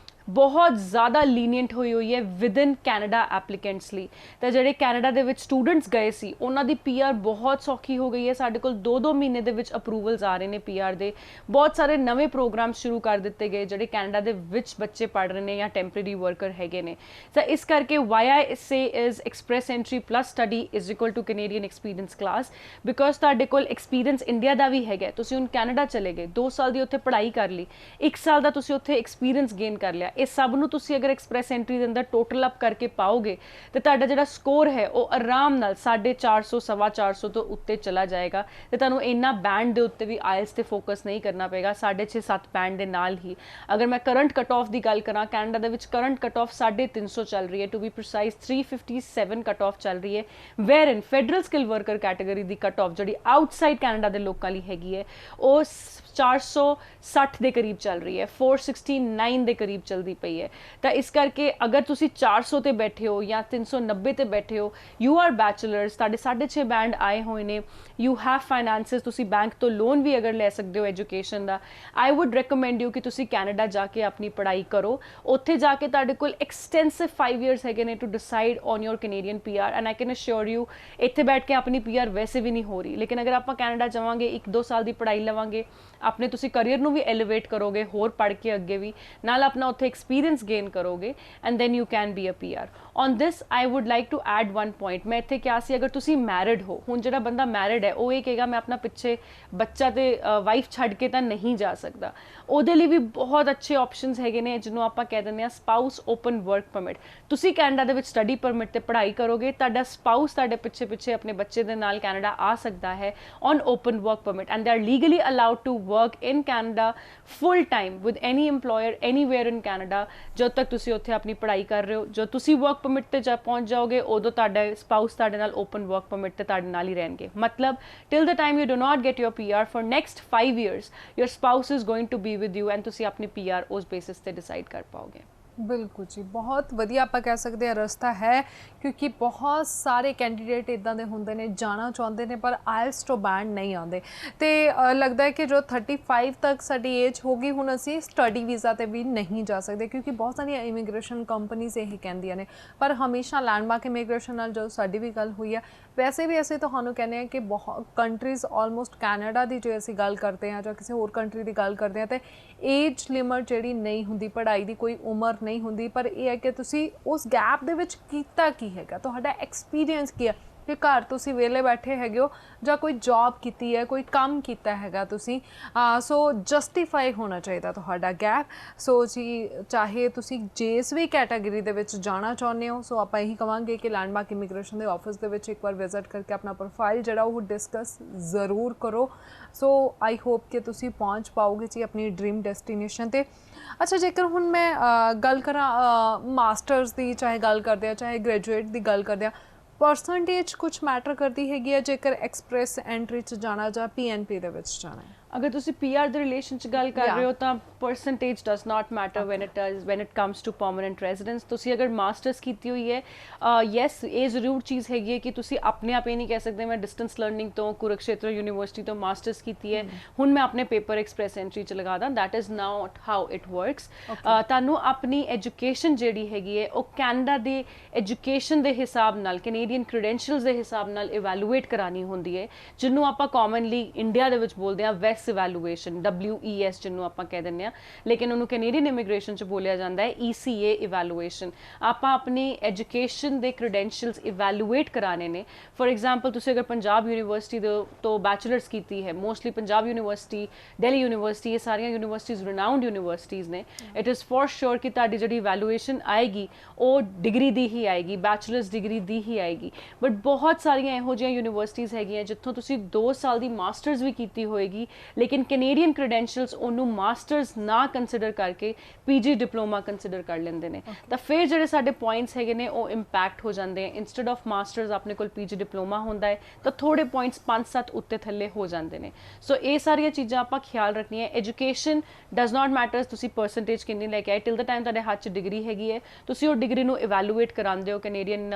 ਬਹੁਤ ਜ਼ਿਆਦਾ ਲੀਨੀਅੰਟ ਹੋਈ ਹੈ ਵਿਦਨ ਕੈਨੇਡਾ ਐਪਲੀਕੈਂਟਸ ਲਈ। ਤਾਂ ਜਿਹੜੇ ਕੈਨੇਡਾ ਦੇ ਵਿੱਚ ਸਟੂਡੈਂਟਸ ਗਏ ਸੀ ਉਹਨਾਂ ਦੀ PR ਬਹੁਤ ਸੌਖੀ ਹੋ ਗਈ ਹੈ। ਸਾਡੇ ਕੋਲ 2-2 ਮਹੀਨੇ ਦੇ ਵਿੱਚ ਅਪਰੂਵਲਸ ਆ ਰਹੇ ਨੇ PR ਦੇ। ਬਹੁਤ ਸਾਰੇ ਨਵੇਂ ਪ੍ਰੋਗਰਾਮ ਸ਼ੁਰੂ ਕਰ ਦਿੱਤੇ ਗਏ ਜਿਹੜੇ ਕੈਨੇਡਾ ਦੇ ਵਿੱਚ ਬੱਚੇ ਪੜ੍ਹ ਰਹੇ ਨੇ ਜਾਂ ਟੈਂਪਰੇਰੀ ਵਰਕਰ ਹੈਗੇ ਨੇ। ਤਾਂ ਇਸ ਕਰਕੇ YISA is express entry plus study is equal to Canadian experience class, because ਤੁਹਾਡੇ ਕੋਲ ਐਕਸਪੀਰੀਅੰਸ ਇੰਡੀਆ ਦਾ ਵੀ ਹੈਗਾ। ਤੁਸੀਂ ਹੁਣ ਕੈਨੇਡਾ ਚਲੇ ਗਏ, 2 ਸਾਲ ਦੀ ਉੱਥੇ ਪੜ੍ਹਾਈ ਕਰ ਲਈ, 1 ਸਾਲ ਦਾ ਤੁਸੀਂ ਉੱਥੇ ਐਕਸਪੀਰੀਅੰਸ ਗੇਨ ਕਰ ਲਿਆ। ਇਹ ਸਭ ਨੂੰ ਤੁਸੀਂ ਅਗਰ ਐਕਸਪ੍ਰੈਸ ਐਂਟਰੀ ਦੇ ਅੰਦਰ ਟੋਟਲ ਅਪ ਕਰਕੇ ਪਾਓਗੇ ਤੇ ਤੁਹਾਡਾ ਜਿਹੜਾ ਸਕੋਰ ਹੈ ਉਹ ਆਰਾਮ ਨਾਲ 450 450 ਤੋਂ ਉੱਤੇ ਚਲਾ ਜਾਏਗਾ। ਤੇ ਤੁਹਾਨੂੰ ਇੰਨਾ ਬੈਂਡ ਦੇ ਉੱਤੇ ਵੀ ਆਇਲਸ ਤੇ ਫੋਕਸ ਨਹੀਂ ਕਰਨਾ ਪਏਗਾ। 6.5-7 ਬੈਂਡ ਦੇ ਨਾਲ ਹੀ ਅਗਰ ਮੈਂ ਕਰੰਟ ਕਟ ਆਫ ਦੀ ਗੱਲ ਕਰਾਂ, ਕੈਨੇਡਾ ਦੇ ਵਿੱਚ ਕਰੰਟ ਕਟ ਆਫ 350 ਚੱਲ ਰਹੀ ਹੈ, to be precise 357 cut off ਚੱਲ ਰਹੀ ਹੈ, where in federal skill worker category ਦੀ ਕਟ ਆਫ ਜਿਹੜੀ ਆਊਟਸਾਈਡ ਕੈਨੇਡਾ ਦੇ ਲੋਕਾਂ ਲਈ ਹੈਗੀ ਹੈ ਉਹ 460 ਦੇ ਕਰੀਬ ਚੱਲ ਰਹੀ ਹੈ, 469 ਦੇ ਕਰੀਬ ਚਲਦੀ ਪਈ ਹੈ। ਤਾਂ ਇਸ ਕਰਕੇ ਅਗਰ ਤੁਸੀਂ 400 ਤੇ ਬੈਠੇ ਹੋ ਜਾਂ 390 ਤੇ ਬੈਠੇ ਹੋ, ਯੂ ਆਰ ਬੈਚਲਰਸ, ਤੁਹਾਡੇ 6.5 ਬੈਂਡ ਆਏ ਹੋਏ ਨੇ, ਯੂ ਹੈਵ ਫਾਈਨੈਂਸਿਸ, ਤੁਸੀਂ ਬੈਂਕ ਤੋਂ ਲੋਨ ਵੀ ਅਗਰ ਲੈ ਸਕਦੇ ਹੋ education the, I wood recommend you ਕਿ ਤੁਸੀਂ ਕੈਨੇਡਾ ਜਾ ਕੇ ਆਪਣੀ ਪੜ੍ਹਾਈ ਕਰੋ। ਉੱਥੇ ਜਾ ਕੇ ਤੁਹਾਡੇ ਕੋਲ ਐਕਸਟੈਂਸਿਵ 5 years ਹੈਗੇ ਨੇ to decide on your Canadian PR, and I can assure you ਇੱਥੇ ਬੈਠ ਕੇ ਆਪਣੀ PR ਵੈਸੇ ਵੀ ਨਹੀਂ ਹੋ ਰਹੀ। ਲੇਕਿਨ ਅਗਰ ਆਪਾਂ ਕੈਨੇਡਾ ਜਾਵਾਂਗੇ, 1-2 ਸਾਲ ਦੀ ਪੜ੍ਹਾਈ ਲਵਾਂਗੇ, ਆਪਣੇ ਤੁਸੀਂ ਕਰੀਅਰ ਨੂੰ ਵੀ ਐਲੀਵੇਟ ਕਰੋਗੇ ਹੋਰ ਪੜ੍ਹ ਕੇ ਅੱਗੇ ਵੀ, ਨਾਲ ਆਪਣਾ ਉੱਥੇ ਐਕਸਪੀਰੀਅੰਸ ਗੇਨ ਕਰੋਗੇ, and then you can be a PR। On this I would like to add 1 point। ਮੈਂ ਇੱਥੇ ਕਿਹਾ ਸੀ ਅਗਰ ਤੁਸੀਂ ਮੈਰਿਡ ਹੋ, ਹੁਣ ਜਿਹੜਾ ਬੰਦਾ ਮੈਰਿਡ ਹੈ ਉਹ ਇਹ ਕਹੇਗਾ ਮੈਂ ਆਪਣਾ ਪਿੱਛੇ ਬੱਚਾ ਤੇ ਵਾਈਫ ਛੱਡ ਕੇ ਤਾਂ ਨਹੀਂ ਜਾ ਸਕਦਾ, ਉਹਦੇ ਲਈ ਵੀ ਬਹੁਤ ਅੱਛੇ ਆਪਸ਼ਨਸ ਹੈਗੇ ਨੇ ਜਿਹਨੂੰ ਆਪਾਂ ਕਹਿ ਦਿੰਦੇ ਹਾਂ ਸਪਾਊਸ ਓਪਨ ਵਰਕ ਪਰਮਿਟ। ਤੁਸੀਂ ਕੈਨੇਡਾ ਦੇ ਵਿੱਚ ਸਟੱਡੀ ਪਰਮਿਟ ਤੇ ਪੜ੍ਹਾਈ ਕਰੋਗੇ, ਤੁਹਾਡਾ ਸਪਾਊਸ ਤੁਹਾਡੇ ਪਿੱਛੇ ਆਪਣੇ ਬੱਚੇ ਦੇ ਨਾਲ ਕੈਨੇਡਾ ਆ ਸਕਦਾ ਹੈ on open work permit, and they are legally allowed to work in Canada full time with any employer anywhere in Canada ਜਦ ਤੱਕ ਤੁਸੀਂ ਉੱਥੇ ਆਪਣੀ ਪੜ੍ਹਾਈ ਕਰ ਰਹੇ ਹੋ। ਜੋ ਤੁਸੀਂ ਵਰਕ ਪਰਮਿਟ ਤੇ ਪਹੁੰਚ ਜਾਓਗੇ ਉਦੋਂ ਤੁਹਾਡਾ ਸਪਾਊਸ ਤੁਹਾਡੇ ਨਾਲ ਓਪਨ ਵਰਕ ਪਰਮਿਟ ਤੇ ਤੁਹਾਡੇ ਨਾਲ ਹੀ ਰਹਿਣਗੇ। ਮਤਲਬ till the time you do not get your PR for next 5 years your spouse is going to be with you, and ਤੁਸੀਂ ਆਪਣੀ PR ਉਸ ਬੇਸਿਸ ਤੇ ਡਿਸਾਈਡ ਕਰ ਪਾਓਗੇ। ਬਿਲਕੁਲ ਜੀ, ਬਹੁਤ ਵਧੀਆ ਆਪਾਂ ਕਹਿ ਸਕਦੇ ਹਾਂ ਰਸਤਾ ਹੈ, ਕਿਉਂਕਿ ਬਹੁਤ ਸਾਰੇ ਕੈਂਡੀਡੇਟ ਇੱਦਾਂ ਦੇ ਹੁੰਦੇ ਨੇ ਜਾਣਾ ਚਾਹੁੰਦੇ ਨੇ ਪਰ ਆਇਲਸ ਤੋਂ ਬੈਂਡ ਨਹੀਂ ਆਉਂਦੇ। ਤੇ ਲੱਗਦਾ ਹੈ ਕਿ ਜੋ 35 ਤੱਕ ਸਾਡੀ ਏਜ ਹੋ ਗਈ ਹੁਣ ਅਸੀਂ ਸਟੱਡੀ ਵੀਜ਼ਾ ਤੇ ਵੀ ਨਹੀਂ ਜਾ ਸਕਦੇ, ਕਿਉਂਕਿ ਬਹੁਤ ਸਾਰੀਆਂ ਇਮੀਗ੍ਰੇਸ਼ਨ ਕੰਪਨੀਜ਼ ਇਹ ਕਹਿੰਦੀਆਂ ਨੇ। ਪਰ ਹਮੇਸ਼ਾ ਲੈਂਡਮਾਰਕ ਇਮੀਗ੍ਰੇਸ਼ਨ ਨਾਲ ਜਦੋਂ ਸਾਡੀ ਵੀ ਗੱਲ ਹੋਈ ਹੈ, ਵੈਸੇ ਵੀ ਅਸੀਂ ਤੁਹਾਨੂੰ ਕਹਿੰਦੇ ਹਾਂ ਕਿ ਬਹੁਤ ਕੰਟਰੀਜ਼ ਆਲਮੋਸਟ ਕੈਨੇਡਾ ਦੀ ਜੇ ਅਸੀਂ ਗੱਲ ਕਰਦੇ ਹਾਂ ਜਾਂ ਕਿਸੇ ਹੋਰ ਕੰਟਰੀ ਦੀ ਗੱਲ ਕਰਦੇ ਹਾਂ ਤਾਂ ਏਜ ਲਿਮਟ ਜਿਹੜੀ ਨਹੀਂ ਹੁੰਦੀ, ਪੜ੍ਹਾਈ ਦੀ ਕੋਈ ਉਮਰ ਨਹੀਂ ਹੁੰਦੀ। ਪਰ ਇਹ ਹੈ ਕਿ ਤੁਸੀਂ ਉਸ ਗੈਪ ਦੇ ਵਿੱਚ ਕੀਤਾ ਕੀ ਹੈਗਾ, ਤੁਹਾਡਾ ਐਕਸਪੀਰੀਅੰਸ ਕੀ ਹੈ, ਕਿ ਘਰ ਤੁਸੀਂ ਵਿਹਲੇ ਬੈਠੇ ਹੈਗੇ ਹੋ ਜਾਂ ਕੋਈ ਜੌਬ ਕੀਤੀ ਹੈ, ਕੋਈ ਕੰਮ ਕੀਤਾ ਹੈਗਾ ਤੁਸੀਂ, ਸੋ ਜਸਟੀਫਾਈ ਹੋਣਾ ਚਾਹੀਦਾ ਤੁਹਾਡਾ ਗੈਪ। ਸੋ ਜੀ ਚਾਹੇ ਤੁਸੀਂ ਜਿਸ ਵੀ ਕੈਟਾਗਰੀ ਦੇ ਵਿੱਚ ਜਾਣਾ ਚਾਹੁੰਦੇ ਹੋ, ਸੋ ਆਪਾਂ ਇਹੀ ਕਹਾਂਗੇ ਕਿ ਲੈਂਡਮਾਰਕ ਇਮੀਗ੍ਰੇਸ਼ਨ ਦੇ ਆਫਿਸ ਦੇ ਵਿੱਚ ਇੱਕ ਵਾਰ ਵਿਜ਼ਿਟ ਕਰਕੇ ਆਪਣਾ ਪ੍ਰੋਫਾਈਲ ਜਿਹੜਾ ਉਹ ਡਿਸਕਸ ਜ਼ਰੂਰ ਕਰੋ। ਸੋ ਆਈ ਹੋਪ ਕਿ ਤੁਸੀਂ ਪਹੁੰਚ ਪਾਓਗੇ ਜੀ ਆਪਣੀ ਡ੍ਰੀਮ ਡੈਸਟੀਨੇਸ਼ਨ 'ਤੇ। ਅੱਛਾ, ਜੇਕਰ ਹੁਣ ਮੈਂ ਗੱਲ ਕਰਾਂ ਮਾਸਟਰਸ ਦੀ, ਚਾਹੇ ਗੱਲ ਕਰਦੇ ਹਾਂ ਚਾਹੇ ਗ੍ਰੈਜੂਏਟ ਦੀ ਗੱਲ ਕਰਦੇ ਹਾਂ, ਪਰਸੈਂਟੇਜ ਕੁਛ ਮੈਟਰ ਕਰਦੀ ਹੈਗੀ ਹੈ ਜੇਕਰ ਐਕਸਪ੍ਰੈਸ ਐਂਟਰੀ 'ਚ ਜਾਣਾ ਜਾਂ PNP ਦੇ ਵਿੱਚ ਜਾਣਾ ਹੈ? ਅਗਰ ਤੁਸੀਂ ਪੀਆਰ ਦੇ ਰਿਲੇਸ਼ਨ ਚ ਗੱਲ ਕਰ Yeah. ਰਹੇ ਹੋ ਤਾਂ percentage does not matter when it comes to permanent residence। ਤੁਸੀਂ ਅਗਰ ਮਾਸਟਰਸ ਕੀਤੀ ਹੋਈ ਹੈ, ਯੈਸ ਇਹ ਜ਼ਰੂਰ ਚੀਜ਼ ਹੈਗੀ ਹੈ ਕਿ ਤੁਸੀਂ ਆਪਣੇ ਆਪ ਇਹ ਨਹੀਂ ਕਹਿ ਸਕਦੇ ਮੈਂ ਡਿਸਟੈਂਸ ਲਰਨਿੰਗ ਤੋਂ ਕੁਰੂਕਸ਼ੇਤਰ ਯੂਨੀਵਰਸਿਟੀ ਤੋਂ ਮਾਸਟਰਸ ਕੀਤੀ ਹੈ, ਹੁਣ ਮੈਂ ਆਪਣੇ ਪੇਪਰ ਐਕਸਪ੍ਰੈਸ ਐਂਟਰੀ ਚ ਲਗਾ ਦਾਂ। That is not how it works. ਤੁਹਾਨੂੰ ਆਪਣੀ ਐਜੂਕੇਸ਼ਨ ਜਿਹੜੀ ਹੈਗੀ ਹੈ ਉਹ ਕੈਨੇਡਾ ਦੇ ਐਜੂਕੇਸ਼ਨ ਦੇ ਹਿਸਾਬ ਨਾਲ, ਕੈਨੇਡੀਅਨ ਕ੍ਰੈਡੈਂਸ਼ੀਅਲਸ ਦੇ ਹਿਸਾਬ ਨਾਲ ਇਵੈਲੂਏਟ ਕਰਾਣੀ ਹੁੰਦੀ ਹੈ, ਜਿਹਨੂੰ ਆਪਾਂ ਕਾਮਨਲੀ ਇੰਡੀਆ ਦੇ ਵਿੱਚ ਬੋਲਦੇ ਹਾਂ ਵੈਸ ਇਵੈਲੂਏਸ਼ਨ, WES ਜਿਹਨੂੰ ਆਪਾਂ ਕਹਿ ਦਿੰਦੇ ਹਾਂ, ਲੇਕਿਨ ਉਹਨੂੰ ਕੈਨੇਡੀਅਨ ਇਮੀਗ੍ਰੇਸ਼ਨ ਚ ਬੋਲਿਆ ਜਾਂਦਾ ਹੈ ECA ਇਵੈਲੂਏਸ਼ਨ। ਆਪਾਂ ਆਪਣੀ ਐਜੂਕੇਸ਼ਨ ਦੇ ਕ੍ਰੈਡੈਂਸ਼ੀਅਲਸ ਇਵੈਲੂਏਟ ਕਰਾਣੇ ਨੇ। ਫॉर ਐਗਜ਼ਾਮਪਲ ਤੁਸੀਂ ਅਗਰ ਪੰਜਾਬ ਯੂਨੀਵਰਸਿਟੀ ਦੇ ਤੋਂ ਬੈਚਲਰਸ ਕੀਤੀ ਹੈ, mostly Punjab university, Delhi university, ਇਹ ਸਾਰੀਆਂ ਯੂਨੀਵਰਸਿਟੀਜ਼ ਰਿਨਾਊਂਡ ਯੂਨੀਵਰਸਿਟੀਜ਼ ਨੇ, ਇਟ ਇਜ਼ ਫॉर श्योर ਕਿ ਤੁਹਾਡੀ ਜਿਹੜੀ ਇਵੈਲੂਏਸ਼ਨ ਆਏਗੀ ਉਹ ਡਿਗਰੀ ਦੀ ਹੀ ਆਏਗੀ, ਬੈਚਲਰਸ ਡਿਗਰੀ ਦੀ ਹੀ ਆਏਗੀ। ਬਟ ਬਹੁਤ ਸਾਰੀਆਂ ਇਹੋ ਜਿਹੀਆਂ ਯੂਨੀਵਰਸਿਟੀਜ਼ ਹੈਗੀਆਂ ਜਿੱਥੋਂ ਤੁਸੀਂ 2 ਸਾਲ ਦੀ ਮਾਸਟਰਸ ਵੀ ਕੀਤੀ ਹੋਏਗੀ, ਲੇਕਿਨ ਕੈਨੇਡੀਅਨ ਕ੍ਰੈਡੈਂਸ਼ੀਅਲਸ ਉਹਨੂੰ ਮਾਸਟਰਸ ਨਾ ਕੰਸੀਡਰ ਕਰਕੇ PG ਡਿਪਲੋਮਾ ਕੰਸੀਡਰ ਕਰ ਲੈਂਦੇ ਨੇ। ਤਾਂ ਫਿਰ ਜਿਹੜੇ ਸਾਡੇ ਪੁਆਇੰਟਸ ਹੈਗੇ ਨੇ ਉਹ ਇੰਪੈਕਟ ਹੋ ਜਾਂਦੇ ਆ। ਇੰਸਟੈਡ ਆਫ ਮਾਸਟਰਸ ਆਪਣੇ ਕੋਲ PG ਡਿਪਲੋਮਾ ਹੁੰਦਾ ਹੈ ਤਾਂ ਥੋੜੇ ਪੁਆਇੰਟਸ 5-7 ਉੱਤੇ ਥੱਲੇ ਹੋ ਜਾਂਦੇ ਨੇ। ਸੋ ਇਹ ਸਾਰੀਆਂ ਚੀਜ਼ਾਂ ਆਪਾਂ ਖਿਆਲ ਰੱਖਣੀਆਂ। ਐਜੂਕੇਸ਼ਨ ਡਸ ਨਾਟ ਮੈਟਰ ਤੁਸੀਂ ਪਰਸੈਂਟੇਜ ਕਿੰਨੀ ਲੈ ਕੇ ਆਏ, ਟਿਲ ਦ ਟਾਈਮ ਤੁਹਾਡੇ ਹੱਥ 'ਚ ਡਿਗਰੀ ਹੈਗੀ ਹੈ, ਤੁਸੀਂ ਉਹ ਡਿਗਰੀ ਨੂੰ ਇਵੈਲੂਏਟ ਕਰਾਉਂਦੇ ਹੋ ਕੈਨੇਡੀਅਨ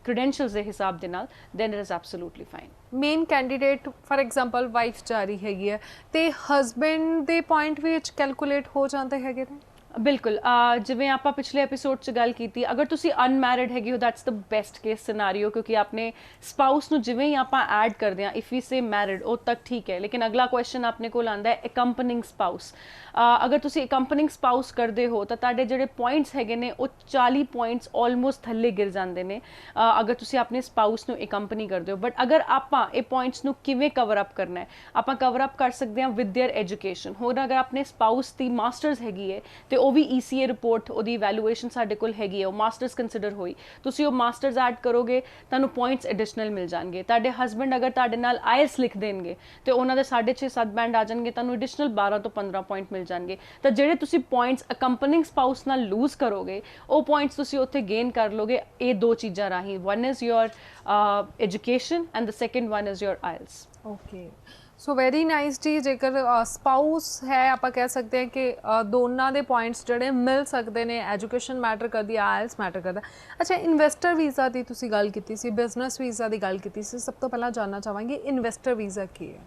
ਕ੍ਰੈਡੈਂਸ਼ੀਅਲਸ ਦੇ ਹਿਸਾਬ ਦੇ ਨਾਲ, then it is absolutely fine. Main candidate for example wife ਜਾ ਰਹੀ ਹੈਗੀ ਹੈ ਤੇ ਹਸਬੈਂਡ ਦੇ ਪੁਆਇੰਟ ਵਿੱਚ ਕੈਲਕੂਲੇਟ ਹੋ ਜਾਂਦੇ ਹੈਗੇ ਨੇ। ਬਿਲਕੁਲ, ਜਿਵੇਂ ਆਪਾਂ ਪਿਛਲੇ ਐਪੀਸੋਡ 'ਚ ਗੱਲ ਕੀਤੀ, ਅਗਰ ਤੁਸੀਂ ਅਨਮੈਰਿਡ ਹੈਗੇ ਹੋ that's the best case scenario, ਕਿਉਂਕਿ ਆਪਣੇ ਸਪਾਊਸ ਨੂੰ ਜਿਵੇਂ ਹੀ ਆਪਾਂ ਐਡ ਕਰਦੇ ਹਾਂ, ਇਫ ਵੀ ਸੇ ਮੈਰਿਡ ਉਹ ਤੱਕ ਠੀਕ ਹੈ, ਲੇਕਿਨ ਅਗਲਾ ਕੁਐਸਚਨ ਆਪਣੇ ਕੋਲ ਆਉਂਦਾ ਹੈ ਅਕੰਪਨਿੰਗ ਸਪਾਊਸ। ਅਗਰ ਤੁਸੀਂ ਅਕੰਪਨਿੰਗ ਸਪਾਊਸ ਕਰਦੇ ਹੋ ਤਾਂ ਤੁਹਾਡੇ ਜਿਹੜੇ ਪੁਆਇੰਟਸ ਹੈਗੇ ਨੇ ਉਹ 40 ਪੁਆਇੰਟਸ ਆਲਮੋਸਟ ਥੱਲੇ ਗਿਰ ਜਾਂਦੇ ਨੇ ਅਗਰ ਤੁਸੀਂ ਆਪਣੇ ਸਪਾਊਸ ਨੂੰ ਅਕੰਪਨੀ ਕਰਦੇ ਹੋ। ਬਟ ਅਗਰ ਆਪਾਂ ਇਹ ਪੁਆਇੰਟਸ ਨੂੰ ਕਿਵੇਂ ਕਵਰ ਅਪ ਕਰਨਾ ਹੈ, ਆਪਾਂ ਕਵਰ ਅਪ ਕਰ ਸਕਦੇ ਹਾਂ ਵਿਦ देयर ਐਜੂਕੇਸ਼ਨ। ਹੋਰ ਅਗਰ ਆਪਣੇ ਸਪਾਊਸ ਦੀ ਮਾਸਟਰਸ ਹੈਗੀ ਹੈ ਤੇ ਉਹ ਵੀ ECA ਰਿਪੋਰਟ, ਉਹਦੀ ਇਵੈਲੂਏਸ਼ਨ ਸਾਡੇ ਕੋਲ ਹੈਗੀ ਹੈ, ਉਹ ਮਾਸਟਰਸ ਕੰਸੀਡਰ ਹੋਈ, ਤੁਸੀਂ ਉਹ ਮਾਸਟਰਸ ਐਡ ਕਰੋਗੇ ਤੁਹਾਨੂੰ ਪੁਆਇੰਟਸ ਐਡੀਸ਼ਨਲ ਮਿਲ ਜਾਣਗੇ। ਤੁਹਾਡੇ ਹਸਬੈਂਡ ਅਗਰ ਤੁਹਾਡੇ ਨਾਲ IELTS ਲਿਖ ਦੇਣਗੇ ਤੇ ਉਹਨਾਂ ਦੇ 6.5-7 ਬੈਂਡ ਆ ਜਾਣਗੇ, ਤੁਹਾਨੂੰ ਐਡੀਸ਼ਨਲ 12 ਤੋਂ 15 ਪੁਆਇੰਟ ਮਿਲ ਜਾਣਗੇ। ਤਾਂ ਜਿਹੜੇ ਤੁਸੀਂ ਪੁਆਇੰਟਸ ਅਕੰਪਨਿੰਗ ਸਪਾਊਸ ਨਾਲ ਲੂਜ਼ ਕਰੋਗੇ ਉਹ ਪੁਆਇੰਟਸ ਤੁਸੀਂ ਉੱਥੇ ਗੇਨ ਕਰ ਲੋਗੇ ਇਹ 2 ਚੀਜ਼ਾਂ ਰਾਹੀਂ। One is your education and the second one is your IELTS। Okay, so very nice ਜੀ। ਜੇਕਰ ਸਪਾਊਸ ਹੈ ਆਪਾਂ ਕਹਿ ਸਕਦੇ ਹਾਂ ਕਿ ਦੋਨਾਂ ਦੇ ਪੁਆਇੰਟਸ ਜਿਹੜੇ ਮਿਲ ਸਕਦੇ ਨੇ, ਐਜੂਕੇਸ਼ਨ ਮੈਟਰ ਕਰਦੀ, IELTS ਮੈਟਰ ਕਰਦਾ। ਅੱਛਾ, ਇਨਵੈਸਟਰ ਵੀਜ਼ਾ ਦੀ ਤੁਸੀਂ ਗੱਲ ਕੀਤੀ ਸੀ, ਬਿਜ਼ਨਸ ਵੀਜ਼ਾ ਦੀ ਗੱਲ ਕੀਤੀ ਸੀ, ਸਭ ਤੋਂ ਪਹਿਲਾਂ ਜਾਨਣਾ ਚਾਹਾਂਗੇ ਇਨਵੈਸਟਰ ਵੀਜ਼ਾ ਕੀ ਹੈ?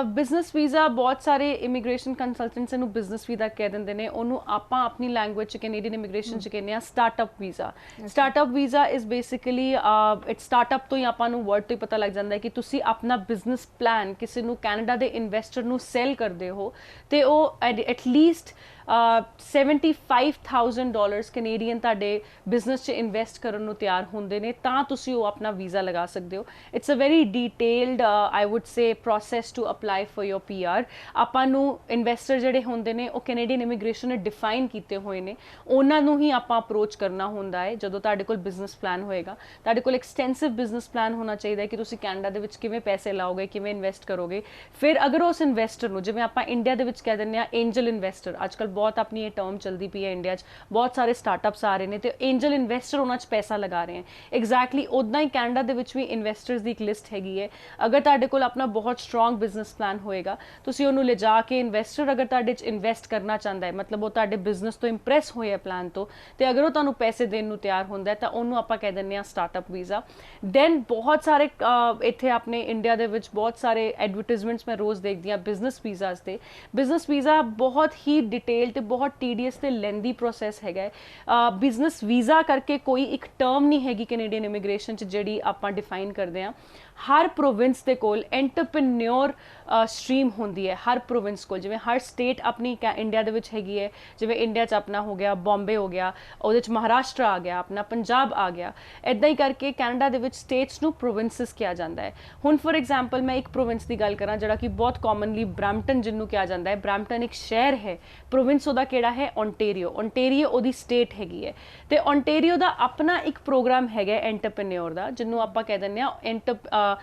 ਬਿਜ਼ਨਸ ਵੀਜ਼ਾ ਬਹੁਤ ਸਾਰੇ ਇਮੀਗ੍ਰੇਸ਼ਨ ਕੰਸਲਟੈਂਟਸ ਨੂੰ ਬਿਜ਼ਨਸ ਵੀਜ਼ਾ ਕਹਿ ਦਿੰਦੇ ਨੇ, ਉਹਨੂੰ ਆਪਾਂ ਆਪਣੀ ਲੈਂਗੁਏਜ 'ਚ ਕੈਨੇਡੀਅਨ ਇਮੀਗ੍ਰੇਸ਼ਨ 'ਚ ਕਹਿੰਦੇ ਆ startup visa. Startup visa is basically it startup ਤੋਂ ਹੀ ਆਪਾਂ ਨੂੰ ਵਰਡ ਤੋਂ ਹੀ ਪਤਾ ਲੱਗ ਜਾਂਦਾ ਹੈ ਕਿ ਤੁਸੀਂ ਆਪਣਾ ਬਿਜ਼ਨਸ ਪਲਾਨ ਕਿਸੇ ਨੂੰ ਕੈਨੇਡਾ ਦੇ ਇਨਵੈਸਟਰ ਨੂੰ ਸੈਲ ਕਰਦੇ ਹੋ ਤੇ ਉਹ ਐਟਲੀਸਟ $75,000 ਕੈਨੇਡੀਅਨ ਤੁਹਾਡੇ ਬਿਜ਼ਨਸ 'ਚ ਇਨਵੈਸਟ ਕਰਨ ਨੂੰ ਤਿਆਰ ਹੁੰਦੇ ਨੇ, ਤਾਂ ਤੁਸੀਂ ਉਹ ਆਪਣਾ ਵੀਜ਼ਾ ਲਗਾ ਸਕਦੇ ਹੋ। It's a very detailed I would say process to apply for your PR। ਆਪਾਂ ਨੂੰ ਇਨਵੈਸਟਰ ਜਿਹੜੇ ਹੁੰਦੇ ਨੇ ਉਹ ਕੈਨੇਡੀਅਨ ਇਮੀਗ੍ਰੇਸ਼ਨ ਨੇ ਡਿਫਾਈਨ ਕੀਤੇ ਹੋਏ ਨੇ, ਉਹਨਾਂ ਨੂੰ ਹੀ ਆਪਾਂ ਅਪਰੋਚ ਕਰਨਾ ਹੁੰਦਾ ਹੈ ਜਦੋਂ ਤੁਹਾਡੇ ਕੋਲ ਬਿਜ਼ਨਸ ਪਲਾਨ ਹੋਏਗਾ। ਤੁਹਾਡੇ ਕੋਲ ਐਕਸਟੈਂਸਿਵ ਬਿਜ਼ਨਸ ਪਲਾਨ ਹੋਣਾ ਚਾਹੀਦਾ ਹੈ ਕਿ ਤੁਸੀਂ ਕੈਨੇਡਾ ਦੇ ਵਿੱਚ ਕਿਵੇਂ ਪੈਸੇ ਲਾਓਗੇ, ਕਿਵੇਂ ਇਨਵੈਸਟ ਕਰੋਗੇ। ਫਿਰ ਅਗਰ ਉਸ ਇਨਵੈਸਟਰ ਨੂੰ, ਜਿਵੇਂ ਆਪਾਂ ਇੰਡੀਆ ਦੇ ਵਿੱਚ ਕਹਿ ਦਿੰਦੇ ਹਾਂ ਐਂਜਲ ਇਨਵੈਸਟਰ, ਅੱਜ ਕੱਲ੍ਹ ਬਹੁਤ ਆਪਣੀ ਇਹ ਟਰਮ ਚਲਦੀ ਪਈ ਹੈ ਇੰਡੀਆ 'ਚ, ਬਹੁਤ ਸਾਰੇ ਸਟਾਰਟਅਪਸ ਆ ਰਹੇ ਨੇ ਤੇ ਐਂਜਲ ਇਨਵੈਸਟਰ ਉਹਨਾਂ 'ਚ ਪੈਸਾ ਲਗਾ ਰਹੇ ਹਨ। ਐਗਜ਼ੈਕਟਲੀ ਉੱਦਾਂ ਹੀ ਕੈਨੇਡਾ ਦੇ ਵਿੱਚ ਵੀ ਇਨਵੈਸਟਰਸ ਦੀ ਇੱਕ ਲਿਸਟ ਹੈਗੀ ਹੈ। ਅਗਰ ਤੁਹਾਡੇ ਕੋਲ ਆਪਣਾ ਬਹੁਤ ਸਟਰੋਂਗ ਬਿਜ਼ਨਸ ਪਲਾਨ ਹੋਏਗਾ, ਤੁਸੀਂ ਉਹਨੂੰ ਲਿਜਾ ਕੇ ਇਨਵੈਸਟਰ ਅਗਰ ਤੁਹਾਡੇ 'ਚ ਇਨਵੈਸਟ ਕਰਨਾ ਚਾਹੁੰਦਾ ਹੈ, ਮਤਲਬ ਉਹ ਤੁਹਾਡੇ ਬਿਜ਼ਨਸ ਤੋਂ ਇੰਪ੍ਰੈਸ ਹੋਇਆ ਪਲਾਨ ਤੋਂ, ਤੇ ਅਗਰ ਉਹ ਤੁਹਾਨੂੰ ਪੈਸੇ ਦੇਣ ਨੂੰ ਤਿਆਰ ਹੁੰਦਾ ਹੈ ਤਾਂ ਉਹਨੂੰ ਆਪਾਂ ਕਹਿ ਦਿੰਦੇ ਹਾਂ ਸਟਾਰਟਅਪ ਵੀਜ਼ਾ। ਦੈਨ ਬਹੁਤ ਸਾਰੇ ਇੱਥੇ ਆਪਣੇ ਇੰਡੀਆ ਦੇ ਵਿੱਚ ਬਹੁਤ ਸਾਰੇ ਐਡਵਰਟਾਈਜ਼ਮੈਂਟਸ ਮੈਂ ਰੋਜ਼ ਦੇਖਦੀ ਹਾਂ ਬਿਜ਼ਨਸ ਵੀਜ਼ਾਸ ਦੇ। ਬਿਜ਼ਨਸ ਵੀਜ਼ਾ ਬਹੁਤ ਹੀ ਡਿਟੇਲ ਤੇ ਬਹੁਤ ਟੀਡੀਅਸ ਤੇ ਲੈਂਦੀ ਪ੍ਰੋਸੈਸ ਹੈਗਾ ਹੈ। ਬਿਜ਼ਨਸ ਵੀਜ਼ਾ ਕਰਕੇ ਕੋਈ ਇੱਕ ਟਰਮ ਨਹੀਂ ਹੈਗੀ ਕੈਨੇਡੀਅਨ ਇਮੀਗ੍ਰੇਸ਼ਨ 'ਚ ਜਿਹੜੀ ਆਪਾਂ ਡਿਫਾਈਨ ਕਰਦੇ ਹਾਂ। ਹਰ ਪ੍ਰੋਵਿੰਸ ਦੇ ਕੋਲ ਐਂਟਰਪ੍ਰੀਨਿਓਰ ਸਟਰੀਮ ਹੁੰਦੀ ਹੈ, ਹਰ ਪ੍ਰੋਵਿੰਸ ਕੋਲ। ਜਿਵੇਂ ਹਰ ਸਟੇਟ ਆਪਣੀ ਇੰਡੀਆ ਦੇ ਵਿੱਚ ਹੈਗੀ ਹੈ, ਜਿਵੇਂ ਇੰਡੀਆ 'ਚ ਆਪਣਾ ਹੋ ਗਿਆ ਬੰਬੇ ਹੋ ਗਿਆ, ਉਹਦੇ 'ਚ ਮਹਾਰਾਸ਼ਟਰ ਆ ਗਿਆ, ਆਪਣਾ ਪੰਜਾਬ ਆ ਗਿਆ, ਇੱਦਾਂ ਹੀ ਕਰਕੇ ਕੈਨੇਡਾ ਦੇ ਵਿੱਚ ਸਟੇਟਸ ਨੂੰ ਪ੍ਰੋਵਿੰਸਿਸ ਕਿਹਾ ਜਾਂਦਾ ਹੈ। ਹੁਣ ਫॉर ਐਗਜ਼ਾਮਪਲ ਮੈਂ ਇੱਕ ਪ੍ਰੋਵਿੰਸ ਦੀ ਗੱਲ ਕਰਾਂ ਜਿਹੜਾ ਕਿ ਬਹੁਤ ਕਾਮਨਲੀ ਬ੍ਰੈਂਪਟਨ ਜਿਹਨੂੰ ਕਿਹਾ ਜਾਂਦਾ ਹੈ। ਬ੍ਰੈਂਪਟਨ ਇੱਕ ਸ਼ਹਿਰ ਹੈ, ਪ੍ਰੋਵਿੰਸ ਪ੍ਰੋਵਿੰਸ ਉਹਦਾ ਕਿਹੜਾ ਹੈ, ਓਨਟੇਰੀਓ ਉਹਦੀ ਸਟੇਟ ਹੈਗੀ ਹੈ। ਤੇ ਓਨਟੇਰੀਓ ਦਾ ਆਪਣਾ ਇੱਕ ਪ੍ਰੋਗਰਾਮ ਹੈਗਾ ਐਂਟਰਪ੍ਰੈਨਿਓਰ ਦਾ, ਜਿਹਨੂੰ ਆਪਾਂ ਕਹਿ ਦਿੰਦੇ ਆ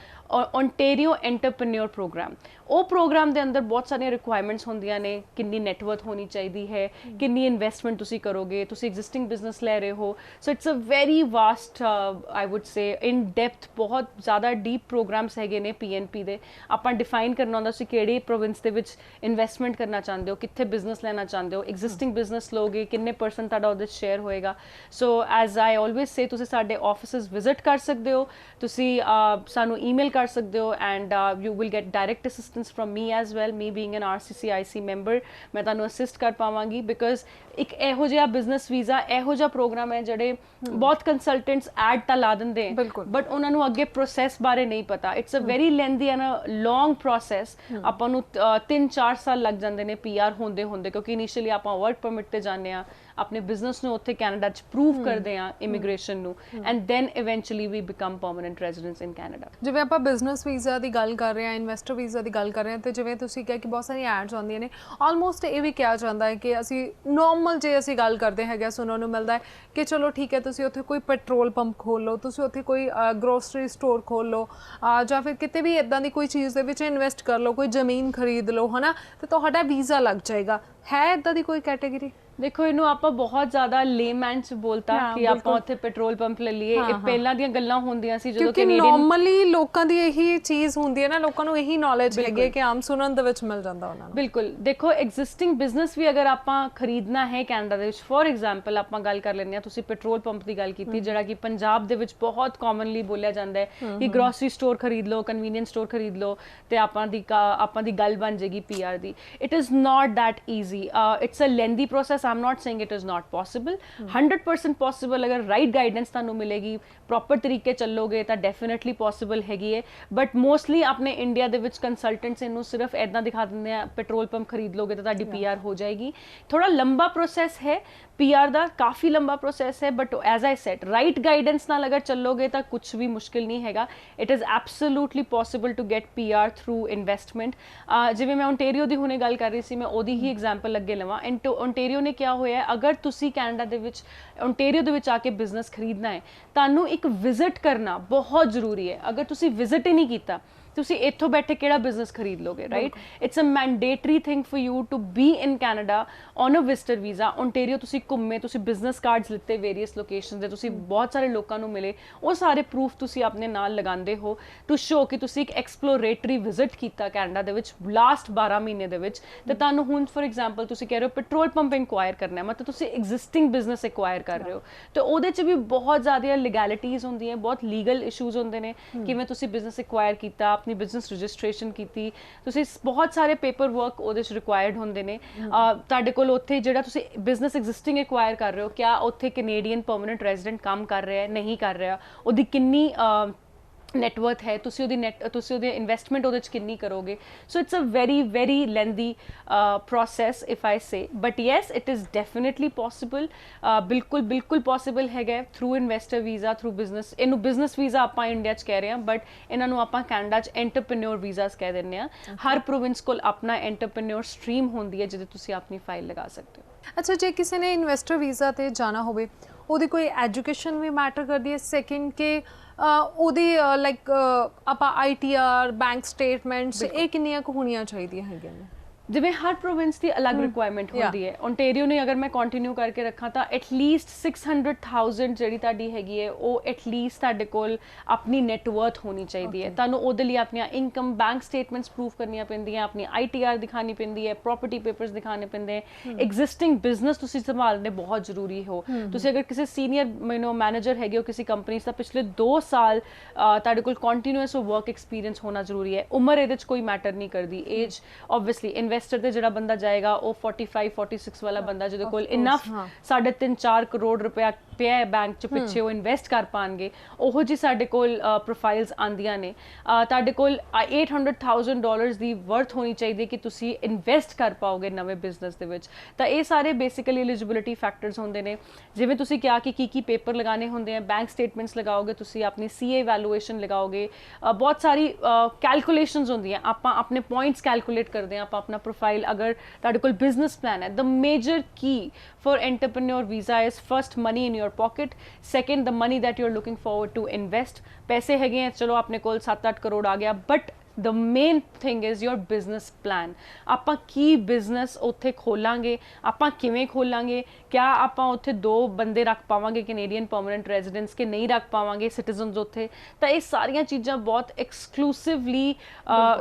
ਓਨਟੇਰੀਓ ਐਂਟਰਪ੍ਰੈਨਿਓਰ ਪ੍ਰੋਗਰਾਮ। ਉਹ ਪ੍ਰੋਗਰਾਮ ਦੇ ਅੰਦਰ ਬਹੁਤ ਸਾਰੀਆਂ ਰਿਕੁਆਇਰਮੈਂਟਸ ਹੁੰਦੀਆਂ ਨੇ, ਕਿੰਨੀ ਨੈਟਵਰਥ ਹੋਣੀ ਚਾਹੀਦੀ ਹੈ, ਕਿੰਨੀ ਇਨਵੈਸਟਮੈਂਟ ਤੁਸੀਂ ਕਰੋਗੇ, ਤੁਸੀਂ ਐਗਜ਼ਿਸਟਿੰਗ ਬਿਜ਼ਨਸ ਲੈ ਰਹੇ ਹੋ। So it's a very vast I would say in depth, ਬਹੁਤ ਜ਼ਿਆਦਾ ਡੀਪ ਪ੍ਰੋਗਰਾਮਸ ਹੈਗੇ ਨੇ PNP ਦੇ। ਆਪਾਂ ਡਿਫਾਈਨ ਕਰਨਾ ਹੁੰਦਾ ਤੁਸੀਂ ਕਿਹੜੀ ਪ੍ਰੋਵਿੰਸ ਦੇ ਵਿੱਚ ਇਨਵੈਸਟਮੈਂਟ ਕਰਨਾ ਚਾਹੁੰਦੇ ਹੋ, ਕਿੱਥੇ ਬਿਜ਼ਨਸ ਲੈਣਾ ਚਾਹੁੰਦੇ ਹੋ, ਐਗਜ਼ਿਸਟਿੰਗ ਬਿਜ਼ਨਸ ਲੋਗੇ, ਕਿੰਨੇ % ਤੁਹਾਡਾ ਉਹਦੇ ਸ਼ੇਅਰ ਹੋਏਗਾ। ਸੋ ਐਜ਼ ਆਈ ਆਲਵੇਜ਼ ਸੇ, ਤੁਸੀਂ ਸਾਡੇ ਆਫਿਸਿਸ ਵਿਜ਼ਿਟ ਕਰ ਸਕਦੇ ਹੋ, ਤੁਸੀਂ ਸਾਨੂੰ ਈਮੇਲ ਕਰ ਸਕਦੇ ਹੋ, and you will get direct assistance from me as well. Me being an RCCIC member, ਮੈਂ ਤੁਹਾਨੂੰ ਅਸਿਸਟ ਕਰ ਪਾਵਾਂਗੀ, ਬਿਕਾਜ਼ ਇੱਕ ਇਹੋ ਜਿਹਾ ਬਿਜ਼ਨਸ ਵੀਜ਼ਾ, ਇਹੋ ਜਿਹਾ ਪ੍ਰੋਗਰਾਮ ਹੈ ਜਿਹੜੇ ਬਹੁਤ ਕੰਸਲਟੈਂਟਸ ਐਡ ਤਾਂ ਲਾ ਦਿੰਦੇ ਹੈ, ਬਟ ਉਹਨਾਂ ਨੂੰ ਅੱਗੇ ਪ੍ਰੋਸੈਸ ਬਾਰੇ ਨਹੀਂ ਪਤਾ। ਇਟਸ ਅ ਵੈਰੀ ਲੈਂਦੀ ਐਂਡ ਅ ਲੌਂਗ ਪ੍ਰੋਸੈਸ। ਆਪਾਂ ਨੂੰ 3-4 ਸਾਲ ਲੱਗ ਜਾਂਦੇ ਨੇ PR ਹੁੰਦੇ ਹੁੰਦੇ, ਕਿਉਂਕਿ ਇਨੀਸ਼ੀਅਲੀ ਆਪਾਂ ਵਰਕ ਪਰਮਿਟ ਤੇ ਜਾਂਦੇ ਆ, ਆਪਣੇ ਬਿਜ਼ਨਸ ਨੂੰ ਉੱਥੇ ਕੈਨੇਡਾ 'ਚ ਪ੍ਰੂਵ ਕਰਦੇ ਆ ਇਮੀਗ੍ਰੇਸ਼ਨ ਨੂੰ, and then eventually we become permanent residents in Canada. ਜਿਵੇਂ ਆਪਾਂ ਬਿਜ਼ਨਸ ਵੀਜ਼ਾ ਦੀ ਗੱਲ ਕਰ ਰਹੇ ਹਾਂ, ਇਨਵੈਸਟਰ ਵੀਜ਼ਾ ਦੀ ਗੱਲ ਕਰ ਰਹੇ ਹਾਂ, ਤੇ ਜਿਵੇਂ ਤੁਸੀਂ ਕਿਹਾ ਕਿ ਬਹੁਤ ਸਾਰੀਆਂ ਐਡਸ ਆਉਂਦੀਆਂ ਨੇ, ਆਲਮੋਸਟ ਇਹ ਵੀ ਕਿਹਾ ਜਾਂਦਾ ਹੈ ਕਿ ਅਸੀਂ ਨੋਰਮਲ ਜੇ ਅਸੀਂ ਗੱਲ ਕਰਦੇ ਹੈਗੇ ਸੁਣਨ ਨੂੰ ਮਿਲਦਾ ਹੈ ਕਿ ਚਲੋ ਠੀਕ ਹੈ, ਤੁਸੀਂ ਉੱਥੇ ਕੋਈ ਪੈਟਰੋਲ ਪੰਪ ਖੋਲ੍ਹ ਲਓ, ਤੁਸੀਂ ਉੱਥੇ ਕੋਈ ਗਰੋਸਰੀ ਸਟੋਰ ਖੋਲ੍ਹ ਲਓ, ਜਾਂ ਫਿਰ ਕਿਤੇ ਵੀ ਇੱਦਾਂ ਦੀ ਕੋਈ ਚੀਜ਼ ਦੇ ਵਿੱਚ ਇਨਵੈਸਟ ਕਰ ਲਓ, ਕੋਈ ਜ਼ਮੀਨ ਖਰੀਦ ਲਓ, ਹੈ ਨਾ, ਤੇ ਤੁਹਾਡਾ ਵੀਜ਼ਾ ਲੱਗ ਜਾਏਗਾ। ਹੈ ਇੱਦਾਂ ਦੀ ਕੋਈ ਕੈਟੇਗਰੀ? ਦੇਖੋ, ਇਹਨੂੰ ਆਪਾਂ ਬਹੁਤ ਜ਼ਿਆਦਾ ਲੇਮੈਨ ਚ ਬੋਲਤਾ ਕਿ ਆਪਾਂ ਉੱਥੇ ਪੈਟਰੋਲ ਪੰਪ ਲੈ ਲਈਏ। ਇਹ ਪਹਿਲਾਂ ਦੀਆਂ ਗੱਲਾਂ ਹੁੰਦੀਆਂ ਸੀ ਜਦੋਂ ਕੈਨੇਡੀਅਨ, ਨਾਰਮਲੀ ਲੋਕਾਂ ਦੀ ਇਹੀ ਚੀਜ਼ ਹੁੰਦੀ ਹੈ ਨਾ, ਲੋਕਾਂ ਨੂੰ ਇਹੀ ਨੌਲੇਜ ਹੈਗੀ ਕਿ ਆਮ ਸੁਣਨ ਦੇ ਵਿੱਚ ਮਿਲ ਜਾਂਦਾ ਉਹਨਾਂ ਨੂੰ। ਬਿਲਕੁਲ। ਦੇਖੋ, ਐਗਜ਼ਿਸਟਿੰਗ ਬਿਜ਼ਨਸ ਵੀ ਅਗਰ ਆਪਾਂ ਖਰੀਦਣਾ ਹੈ ਕੈਨੇਡਾ ਦੇ ਵਿੱਚ, ਫੋਰ ਐਗਜ਼ਾਮਪਲ ਆਪਾਂ ਗੱਲ ਕਰ ਲੈਂਦੇ ਹਾਂ, ਤੁਸੀਂ ਪੈਟਰੋਲ ਪੰਪ ਦੀ ਗੱਲ ਕੀਤੀ, ਜਿਹੜਾ ਕਿ ਪੰਜਾਬ ਦੇ ਵਿੱਚ ਬਹੁਤ ਕਾਮਨਲੀ ਬੋਲਿਆ ਜਾਂਦਾ ਹੈ ਕਿ ਗਰੋਸਰੀ ਸਟੋਰ ਖਰੀਦ ਲਓ, ਕਨਵੀਨੀਅੰਸ ਸਟੋਰ ਖਰੀਦ ਲਓ, ਤੇ ਆਪਾਂ ਦੀ ਗੱਲ ਬਣ ਜਾਏਗੀ PR ਦੀ। It is not that easy, it's a lengthy process. I'm not saying it is not possible, 100% possible। ਅਗਰ ਰਾਈਟ ਗਾਈਡੈਂਸ ਤੁਹਾਨੂੰ ਮਿਲੇਗੀ, ਪ੍ਰੋਪਰ ਤਰੀਕੇ ਚੱਲੋਗੇ ਤਾਂ ਡੈਫੀਨੇਟਲੀ ਪੋਸੀਬਲ ਹੈਗੀ ਹੈ। ਬਟ ਮੋਸਟਲੀ ਆਪਣੇ ਇੰਡੀਆ ਦੇ ਵਿੱਚ ਕੰਸਲਟੈਂਟਸ ਇਹਨੂੰ ਸਿਰਫ ਇੱਦਾਂ ਦਿਖਾ ਦਿੰਦੇ ਆ, ਪੈਟਰੋਲ ਪੰਪ ਖਰੀਦ ਲੋਗੇ ਤਾਂ ਤੁਹਾਡੀ PR ਹੋ ਜਾਏਗੀ। ਥੋੜਾ ਲੰਬਾ ਪ੍ਰੋਸੈਸ ਹੈ PR ਦਾ, ਕਾਫੀ ਲੰਬਾ ਪ੍ਰੋਸੈਸ ਹੈ, but as I said, right guidance ਨਾਲ ਅਗਰ ਚੱਲੋਗੇ ਤਾਂ ਕੁਝ ਵੀ ਮੁਸ਼ਕਿਲ ਨਹੀਂ ਹੈਗਾ। It is absolutely possible to get PR through investment. ਜਿਵੇਂ ਮੈਂ ਓਨਟੇਰੀਓ ਦੀ ਹੁਣੇ ਗੱਲ ਕਰ ਰਹੀ ਸੀ, ਮੈਂ ਉਹਦੀ ਹੀ ਐਗਜ਼ਾਮਪਲ ਅੱਗੇ ਲਵਾਂ। ਓਨਟੇਰੀਓ ਨੇ ਕਿਹਾ ਹੋਇਆ, ਅਗਰ ਤੁਸੀਂ ਕੈਨੇਡਾ ਦੇ ਵਿੱਚ ਓਨਟੇਰੀਓ ਦੇ ਵਿੱਚ ਆ ਕੇ ਬਿਜ਼ਨਸ ਖਰੀਦਣਾ ਹੈ, ਤੁਹਾਨੂੰ ਇੱਕ ਵਿਜ਼ਿਟ ਕਰਨਾ ਬਹੁਤ ਜ਼ਰੂਰੀ ਹੈ। ਅਗਰ ਤੁਸੀਂ ਵਿਜ਼ਿਟ ਹੀ ਨਹੀਂ ਕੀਤਾ, ਤੁਸੀਂ ਇੱਥੋਂ ਬੈਠੇ ਕਿਹੜਾ ਬਿਜ਼ਨਸ ਖਰੀਦ ਲੋਗੇ, right? It's a mandatory thing for you to be in Canada on a visitor visa. Ontario ਤੁਸੀਂ ਘੁੰਮੇ, ਤੁਸੀਂ ਬਿਜ਼ਨਸ ਕਾਰਡਸ ਲਿੱਤੇ ਵੇਰੀਅਸ ਲੋਕੇਸ਼ਨਸ ਦੇ, ਤੁਸੀਂ ਬਹੁਤ ਸਾਰੇ ਲੋਕਾਂ ਨੂੰ ਮਿਲੇ, ਉਹ ਸਾਰੇ ਪ੍ਰੂਫ ਤੁਸੀਂ ਆਪਣੇ ਨਾਲ ਲਗਾਉਂਦੇ ਹੋ ਟੂ ਸ਼ੋ ਕਿ ਤੁਸੀਂ ਇੱਕ ਐਕਸਪਲੋਰੇਟਰੀ ਵਿਜ਼ਿਟ ਕੀਤਾ ਕੈਨੇਡਾ ਦੇ ਵਿੱਚ ਲਾਸਟ 12 ਮਹੀਨੇ ਦੇ ਵਿੱਚ। ਤੇ ਤੁਹਾਨੂੰ ਹੁਣ ਫੋਰ ਐਗਜ਼ਾਮਪਲ ਤੁਸੀਂ ਕਹਿ ਰਹੇ ਹੋ ਪੈਟਰੋਲ ਪੰਪ ਇਨਕੁਆਇਰ ਕਰਨਾ ਹੈ, ਮਤਲਬ ਤੁਸੀਂ ਐਗਜ਼ਿਸਟਿੰਗ ਬਿਜ਼ਨਸ ਐਕਵਾਇਰ ਕਰ ਰਹੇ ਹੋ, ਤੇ ਉਹਦੇ 'ਚ ਵੀ ਬਹੁਤ ਜ਼ਿਆਦਾ ਲੀਗੈਲਿਟੀਜ਼ ਹੁੰਦੀਆਂ, ਬਹੁਤ ਲੀਗਲ ਇਸ਼ੂਜ਼ ਹੁੰਦੇ ਨੇ। ਕਿਵੇਂ ਤੁਸੀਂ ਬਿਜ਼ਨਸ ਐਕਵਾਇਰ ਕੀਤਾ, ਆਪਣੀ ਬਿਜ਼ਨਸ ਰਜਿਸਟ੍ਰੇਸ਼ਨ ਕੀਤੀ, ਤੁਸੀਂ ਬਹੁਤ ਸਾਰੇ ਪੇਪਰ ਵਰਕ ਉਹਦੇ 'ਚ ਰਿਕੁਆਇਰਡ ਹੁੰਦੇ ਨੇ। ਤੁਹਾਡੇ ਕੋਲ ਉੱਥੇ ਜਿਹੜਾ ਤੁਸੀਂ ਬਿਜ਼ਨਸ ਐਗਜ਼ਿਸਟਿੰਗ ਐਕਵਾਇਰ ਕਰ ਰਹੇ ਹੋ, ਕਿਆ ਉੱਥੇ ਕੈਨੇਡੀਅਨ ਪਰਮਨੈਂਟ ਰੈਜ਼ੀਡੈਂਟ ਕੰਮ ਕਰ ਰਿਹਾ ਹੈ, ਨਹੀਂ ਕਰ ਰਿਹਾ, ਉਹਦੀ ਕਿੰਨੀ ਨੈਟਵਰਥ ਹੈ, ਤੁਸੀਂ ਉਹਦੀ ਇਨਵੈਸਟਮੈਂਟ ਉਹਦੇ 'ਚ ਕਿੰਨੀ ਕਰੋਗੇ। ਸੋ it's a very lengthy process if I say, but yes it is definitely possible. ਬਿਲਕੁਲ ਪੋਸੀਬਲ ਹੈਗਾ through investor visa, through business. ਇਹਨੂੰ ਬਿਜ਼ਨਸ ਵੀਜ਼ਾ ਆਪਾਂ ਇੰਡੀਆ 'ਚ ਕਹਿ ਰਹੇ ਹਾਂ, ਬਟ ਇਹਨਾਂ ਨੂੰ ਆਪਾਂ ਕੈਨੇਡਾ 'ਚ ਐਂਟਰਪ੍ਰੈਨਿਓਰ ਵੀਜ਼ਾਸ ਕਹਿ ਦਿੰਦੇ ਹਾਂ। ਹਰ ਪ੍ਰੋਵਿੰਸ ਕੋਲ ਆਪਣਾ ਐਂਟਰਪ੍ਰੈਨਿਓਰ ਸਟਰੀਮ ਹੁੰਦੀ ਹੈ ਜਿਹਦੇ ਤੁਸੀਂ ਆਪਣੀ ਫਾਈਲ ਲਗਾ ਸਕਦੇ ਹੋ। ਅੱਛਾ, ਜੇ ਕਿਸੇ ਨੇ ਇਨਵੈਸਟਰ ਵੀਜ਼ਾ ਤੇ ਜਾਣਾ ਹੋਵੇ, ਉਹਦੀ ਕੋਈ ਐਜੂਕੇਸ਼ਨ ਵੀ ਮੈਟਰ ਕਰਦੀ ਹੈ? ਸੈਕਿੰਡ ਕਿ ਉਹਦੀ ਲਾਈਕ ਆਪਾਂ ITR, ਬੈਂਕ ਸਟੇਟਮੈਂਟਸ, ਇਹ ਕਿੰਨੀਆਂ ਕੁ ਹੋਣੀਆਂ ਚਾਹੀਦੀਆਂ ਹੈਗੀਆਂ ਨੇ? ਜਿਵੇਂ ਹਰ ਪ੍ਰੋਵਿੰਸ ਦੀ ਅਲੱਗ ਰਿਕੁਆਇਰਮੈਂਟ ਹੁੰਦੀ ਹੈ। ਓਨਟੇਰੀਓ ਨੇ ਅਗਰ ਮੈਂ ਕੰਟੀਨਿਊ ਕਰਕੇ ਰੱਖਾਂ ਤਾਂ ਐਟਲੀਸਟ 600,000 ਜਿਹੜੀ ਤੁਹਾਡੀ ਹੈਗੀ ਹੈ, ਉਹ ਐਟਲੀਸਟ ਤੁਹਾਡੇ ਕੋਲ ਆਪਣੀ ਨੈਟਵਰਥ ਹੋਣੀ ਚਾਹੀਦੀ ਹੈ। ਤੁਹਾਨੂੰ ਉਹਦੇ ਲਈ ਆਪਣੀਆਂ ਇਨਕਮ, ਬੈਂਕ ਸਟੇਟਮੈਂਟਸ ਪ੍ਰੂਵ ਕਰਨੀਆਂ ਪੈਂਦੀਆਂ, ਆਪਣੀ ITR ਦਿਖਾਣੀ ਪੈਂਦੀ ਹੈ, ਪ੍ਰੋਪਰਟੀ ਪੇਪਰਸ ਦਿਖਾਣੇ ਪੈਂਦੇ ਹੈ। ਐਗਜ਼ਿਸਟਿੰਗ ਬਿਜ਼ਨਸ ਤੁਸੀਂ ਸੰਭਾਲਣੇ ਬਹੁਤ ਜ਼ਰੂਰੀ ਹੋ। ਤੁਸੀਂ ਅਗਰ ਕਿਸੇ ਸੀਨੀਅਰ ਮੈਨੇਜਰ ਹੈਗੇ ਹੋ ਕਿਸੇ ਕੰਪਨੀ ਦਾ, ਪਿਛਲੇ 2 ਸਾਲ ਤੁਹਾਡੇ ਕੋਲ ਕੰਟੀਨਿਊਅਸ ਵਰਕ ਐਕਸਪੀਰੀਅੰਸ ਹੋਣਾ ਜ਼ਰੂਰੀ ਹੈ। ਉਮਰ ਇਹਦੇ 'ਚ ਕੋਈ ਮੈਟਰ ਨਹੀਂ ਕਰਦੀ। ਏਜ ਓਬਵੀਅਸਲੀ ਇਨਵੈਸਟਰ ਤੇ ਜਿਹੜਾ ਬੰਦਾ ਜਾਏਗਾ ਉਹ 45-46 ਵਾਲਾ ਬੰਦਾ ਜਿਹਦੇ ਕੋਲ ਇਨਫ 3.5-4 ਕਰੋੜ ਰੁਪਇਆ ਪਿਆ ਹੈ ਬੈਂਕ 'ਚ ਪਿੱਛੇ, ਉਹ ਇਨਵੈਸਟ ਕਰ ਪਾਣਗੇ, ਉਹੋ ਜੀ ਸਾਡੇ ਕੋਲ ਪ੍ਰੋਫਾਈਲਸ ਆਉਂਦੀਆਂ ਨੇ। ਤੁਹਾਡੇ ਕੋਲ $800,000 ਦੀ ਵਰਥ ਹੋਣੀ ਚਾਹੀਦੀ ਕਿ ਤੁਸੀਂ ਇਨਵੈਸਟ ਕਰ ਪਾਓਗੇ ਨਵੇਂ ਬਿਜ਼ਨਸ ਦੇ ਵਿੱਚ। ਤਾਂ ਇਹ ਸਾਰੇ ਬੇਸਿਕਲੀ ਐਲੀਜੀਬਿਲਿਟੀ ਫੈਕਟਰਸ ਹੁੰਦੇ ਨੇ। ਜਿਵੇਂ ਤੁਸੀਂ ਕਿਹਾ ਕਿ ਕੀ ਪੇਪਰ ਲਗਾਉਣੇ ਹੁੰਦੇ ਆ, ਬੈਂਕ ਸਟੇਟਮੈਂਟਸ ਲਗਾਓਗੇ, ਤੁਸੀਂ ਆਪਣੀ CA ਵੈਲੂਏਸ਼ਨ ਲਗਾਓਗੇ, ਬਹੁਤ ਸਾਰੀ ਕੈਲਕੂਲੇਸ਼ਨਸ ਹੁੰਦੀਆਂ। ਆਪਾਂ ਆਪਣੇ ਪੁਆਇੰਟਸ ਕੈਲਕੂਲੇਟ ਕਰਦੇ ਹਾਂ, ਆਪਾਂ ਆਪਣਾ प्रोफाइल अगर ਤੁਹਾਡੇ ਕੋਲ बिजनेस प्लान है the major key for entrepreneur visa is first money in your pocket second the money that you are looking forward to invest पैसे हैगे हैं चलो अपने कोल 7-8 करोड़ आ गया but the main thing is your business plan ਆਪਾਂ ਕੀ business ਉੱਥੇ ਖੋਲਾਂਗੇ ਆਪਾਂ ਕਿਵੇਂ ਖੋਲਾਂਗੇ क्या ਆਪਾਂ ਉੱਥੇ 2 ਬੰਦੇ ਰੱਖ ਪਾਵਾਂਗੇ ਕੈਨੇਡੀਅਨ ਪਰਮਨੈਂਟ ਰੈਜ਼ੀਡੈਂਟਸ ਕਿ ਨਹੀਂ ਰੱਖ ਪਾਵਾਂਗੇ ਸਿਟੀਜ਼ਨਸ ਉੱਥੇ ਤਾਂ ਇਹ ਸਾਰੀਆਂ ਚੀਜ਼ਾਂ ਬਹੁਤ ਐਕਸਕਲੂਸਿਵਲੀ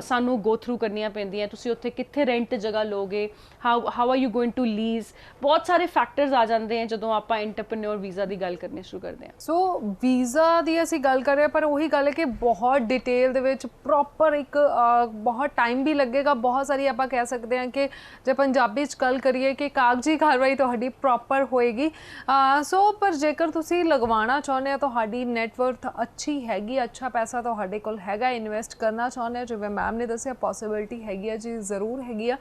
ਸਾਨੂੰ ਗੋ ਥਰੂ ਕਰਨੀਆਂ ਪੈਂਦੀਆਂ ਤੁਸੀਂ ਉੱਥੇ ਕਿੱਥੇ ਰੈਂਟ ਜਗ੍ਹਾ ਲੋਗੇ how are you going to lease ਬਹੁਤ ਸਾਰੇ ਫੈਕਟਰਸ ਆ ਜਾਂਦੇ हैं ਜਦੋਂ ਆਪਾਂ ਐਂਟਰਪ੍ਰੈਨਿਓਰ ਵੀਜ਼ਾ ਦੀ ਗੱਲ ਕਰਨੀ ਸ਼ੁਰੂ ਕਰਦੇ ਹਾਂ ਸੋ ਵੀਜ਼ਾ ਦੀ ਅਸੀਂ ਗੱਲ ਕਰ ਰਹੇ ਹਾਂ ਪਰ ਉਹੀ ਗੱਲ ਹੈ ਕਿ ਬਹੁਤ ਡਿਟੇਲ ਦੇ ਵਿੱਚ ਪ੍ਰੋਪਰ ਇੱਕ ਬਹੁਤ ਟਾਈਮ ਵੀ ਲੱਗੇਗਾ ਬਹੁਤ ਸਾਰੀ ਆਪਾਂ ਕਹਿ ਸਕਦੇ ਹਾਂ ਕਿ ਜੇ ਪੰਜਾਬੀ 'ਚ ਗੱਲ ਕਰੀਏ ਕਿ ਕਾਗਜ਼ੀ ਕਾਰਵਾਈ ਤੁਹਾਡੀ ਪ੍ਰੋਪਰ ਹੋਏਗੀ ਸੋ ਪਰ ਜੇਕਰ ਤੁਸੀਂ ਲਗਵਾਉਣਾ ਚਾਹੁੰਦੇ ਹੋ ਤੁਹਾਡੀ ਨੈਟਵਰਥ ਅੱਛੀ ਹੈਗੀ ਅੱਛਾ ਪੈਸਾ ਤੁਹਾਡੇ ਕੋਲ ਹੈਗਾ ਇਨਵੈਸਟ ਕਰਨਾ ਚਾਹੁੰਦੇ ਹੋ ਜਿਵੇਂ ਮੈਮ ਨੇ ਦੱਸਿਆ ਪੋਸੀਬਿਲਿਟੀ ਹੈਗੀ ਆ ਜੀ ਜ਼ਰੂਰ ਹੈਗੀ ਆ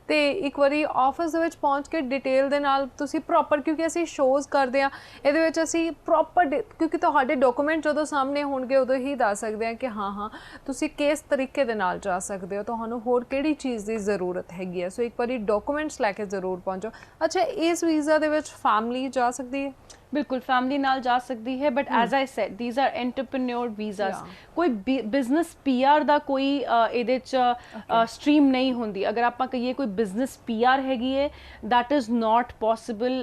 ਤੇ ਇੱਕ ਵਾਰੀ ਆਫਿਸ ਦੇ ਵਿੱਚ ਪਹੁੰਚ ਕੇ ਡਿਟੇਲ ਦੇ ਨਾਲ ਤੁਸੀਂ ਪ੍ਰੋਪਰ ਕਿਉਂਕਿ ਅਸੀਂ ਸ਼ੋਜ਼ ਕਰਦੇ ਆ ਇਹਦੇ ਵਿੱਚ ਅਸੀਂ ਪ੍ਰੋਪਰ ਕਿਉਂਕਿ ਤੁਹਾਡੇ ਡਾਕੂਮੈਂਟ ਜਦੋਂ ਸਾਹਮਣੇ ਹੋਣਗੇ ਉਦੋਂ ਹੀ ਦੱਸ ਸਕਦੇ ਆ ਕਿ ਹਾਂ ਤੁਸੀਂ ਕਿਸ ਤਰੀਕੇ ਦੇ ਨਾਲ ਜਾ ਸਕਦੇ ਹੋ ਤੁਹਾਨੂੰ ਹੋਰ ਕਿਹੜੀ ਚੀਜ਼ ਦੀ ਜ਼ਰੂਰਤ ਹੈਗੀ ਹੈ ਸੋ ਇੱਕ ਵਾਰੀ ਡਾਕੂਮੈਂਟਸ ਲੈ ਕੇ ਜ਼ਰੂਰ ਪਹੁੰਚੋ ਅੱਛਾ ਇਸ ਵੀਜ਼ਾ ਦੇ ਵਿੱਚ ਫੈਮਿਲੀ ਜਾ ਸਕਦੀ ਹੈ बिल्कुल फैमिली नाल जा सकती है but as I said these are entrepreneur visas कोई बिजनेस पीआर दा कोई ਇਹਦੇ ਚ ਸਟਰੀਮ ਨਹੀਂ ਹੁੰਦੀ ਅਗਰ ਆਪਾਂ ਕਹੀਏ ਕੋਈ ਬਿਜ਼ਨਸ ਪੀਆਰ ਹੈਗੀ ਹੈ that is not possible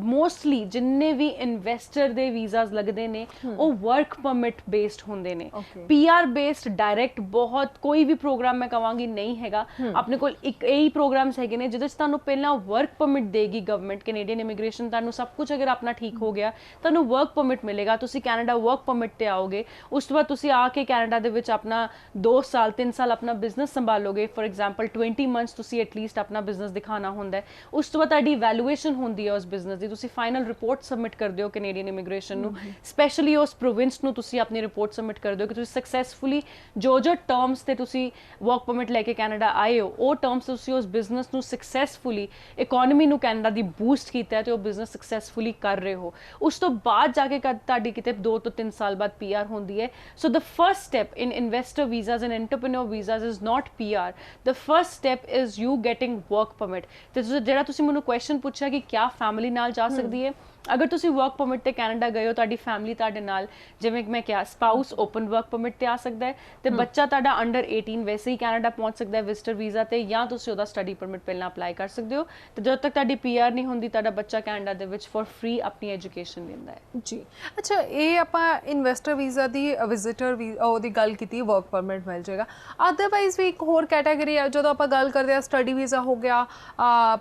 mostly ਜਿੰਨੇ ਵੀ ਇਨਵੈਸਟਰ ਦੇ ਵੀਜ਼ਾਸ ਲੱਗਦੇ ਨੇ ਉਹ ਵਰਕ ਪਰਮਿਟ ਬੇਸਡ ਹੁੰਦੇ ਨੇ ਪੀਆਰ ਬੇਸਡ ਡਾਇਰੈਕਟ ਬਹੁਤ ਕੋਈ ਵੀ ਪ੍ਰੋਗਰਾਮ ਮੈਂ ਕਹਾਂਗੀ ਨਹੀਂ ਹੈਗਾ ਆਪਣੇ ਕੋਲ ਇੱਕ ਇਹੀ ਪ੍ਰੋਗਰਾਮਸ ਹੈਗੇ ਨੇ ਜਿਹਦੇ ਚ ਤੁਹਾਨੂੰ ਪਹਿਲਾਂ ਵਰਕ ਪਰਮਿਟ ਦੇਗੀ ਗਵਰਨਮੈਂਟ ਕੈਨੇਡੀਅਨ ਇਮੀਗ੍ਰੇਸ਼ਨ ਤੁਹਾਨੂੰ ਸਭ ਕੁਝ ਅਗਰ ਆਪਣਾ ਠੀਕ ਹੋ ਗਿਆ ਤੁਹਾਨੂੰ ਵਰਕ ਪਰਮਿਟ ਮਿਲੇਗਾ ਤੁਸੀਂ ਕੈਨੇਡਾ ਵਰਕ ਪਰਮਿਟ ਤੇ ਆਓਗੇ ਉਸ ਤੋਂ ਬਾਅਦ ਤੁਸੀਂ ਆ ਕੇ ਕੈਨੇਡਾ ਦੇ ਵਿੱਚ ਆਪਣਾ 2 ਸਾਲ 3 ਸਾਲ ਆਪਣਾ ਬਿਜ਼ਨਸ ਸੰਭਾਲੋਗੇ ਫॉर ਐਗਜ਼ਾਮਪਲ 20 ਮੰਥਸ ਤੁਸੀਂ ਐਟਲੀਸਟ ਆਪਣਾ ਬਿਜ਼ਨਸ ਦਿਖਾਣਾ ਹੁੰਦਾ ਹੈ ਉਸ ਤੋਂ ਬਾਅਦ ਤੁਹਾਡੀ ਇਵੈਲੂਏਸ਼ਨ ਹੁੰਦੀ ਹੈ ਉਸ ਬਿਜ਼ਨਸ ਦੀ ਤੁਸੀਂ ਫਾਈਨਲ ਰਿਪੋਰਟ ਸਬਮਿਟ ਕਰਦੇ ਹੋ ਕੈਨੇਡੀਅਨ ਇਮੀਗ੍ਰੇਸ਼ਨ ਨੂੰ ਸਪੈਸ਼ਲੀ ਉਸ ਪ੍ਰੋਵਿੰਸ ਨੂੰ ਤੁਸੀਂ ਆਪਣੀ ਰਿਪੋਰਟ ਸਬਮਿਟ ਕਰਦੇ ਹੋ ਕਿ ਤੁਸੀਂ ਸਕਸੈਸਫੁਲੀ ਜੋ ਟਰਮਸ ਤੇ ਤੁਸੀਂ ਵਰਕ ਪਰਮਿਟ ਲੈ ਕੇ ਕੈਨੇਡਾ ਆਏ ਹੋ ਉਹ ਟਰਮਸ ਤੁਸੀਂ ਉਸ ਬਿਜ਼ਨਸ ਨੂੰ ਸਕਸੈਸਫੁਲੀ ਇਕਨੋਮੀ ਨੂੰ ਕੈਨੇਡਾ ਦੀ ਬੂਸਟ ਕੀਤਾ ਤੇ ਉਹ ਬਿਜ਼ਨਸ ਸਕਸੈਸਫੁਲੀ ਕਰ ਰਹੇ ਹੋ ਉਸ ਤੋਂ ਬਾਅਦ ਜਾ ਕੇ ਤੁਹਾਡੀ ਕਿਤੇ 2 ਤੋਂ 3 ਸਾਲ ਬਾਅਦ ਪੀਆਰ ਹੁੰਦੀ ਹੈ so the first step in investor visas and entrepreneur visas is not PR the first step is you getting work permit ਤੇ ਜਿਹੜਾ ਤੁਸੀਂ ਮੈਨੂੰ ਕੁਐਸਚਨ ਪੁੱਛਿਆ ਕਿ ਕਿਆ ਫੈਮਿਲੀ ਨਾਲ ਜਾ ਸਕਦੀ ਹੈ ਅਗਰ ਤੁਸੀਂ ਵਰਕ ਪਰਮਿਟ ਤੇ ਕੈਨੇਡਾ ਗਏ ਹੋ ਤੁਹਾਡੀ ਫੈਮਿਲੀ ਤੁਹਾਡੇ ਨਾਲ ਜਿਵੇਂ ਮੈਂ ਕਿਹਾ ਸਪਾਊਸ ਓਪਨ ਵਰਕ ਪਰਮਿਟ ਤੇ ਆ ਸਕਦਾ ਹੈ ਤੇ ਬੱਚਾ ਤੁਹਾਡਾ ਅੰਡਰ 18 ਵੈਸੇ ਹੀ ਕੈਨੇਡਾ ਪਹੁੰਚ ਸਕਦਾ ਹੈ ਵਿਜ਼ਟਰ ਵੀਜ਼ਾ ਤੇ ਜਾਂ ਤੁਸੀਂ ਉਹਦਾ ਸਟੱਡੀ ਪਰਮਿਟ ਪਹਿਲਾਂ ਅਪਲਾਈ ਕਰ ਸਕਦੇ ਹੋ ਤੇ ਜਦੋਂ ਤੱਕ ਤੁਹਾਡੀ ਪੀਆਰ ਨਹੀਂ ਹੁੰਦੀ ਤੁਹਾਡਾ ਬੱਚਾ ਕੈਨੇਡਾ ਦੇ ਵਿੱਚ ਫॉर ਫ੍ਰੀ ਆਪਣੀ ਐਜੂਕੇਸ਼ਨ ਲੈਂਦਾ ਹੈ ਜੀ ਅੱਛਾ ਇਹ ਆਪਾਂ ਇਨਵੈਸਟਰ ਵੀਜ਼ਾ ਦੀ ਵਿਜ਼ਿਟਰ ਉਹਦੀ ਗੱਲ ਕੀਤੀ ਵਰਕ ਪਰਮਿਟ ਮਿਲ ਜਾਏਗਾ ਅਦਰਵਾਈਜ਼ ਵੀ ਇੱਕ ਹੋਰ ਕੈਟਾਗਰੀ ਹੈ ਜਦੋਂ ਆਪਾਂ ਗੱਲ ਕਰਦੇ ਆ ਸਟੱਡੀ ਵੀਜ਼ਾ ਹੋ ਗਿਆ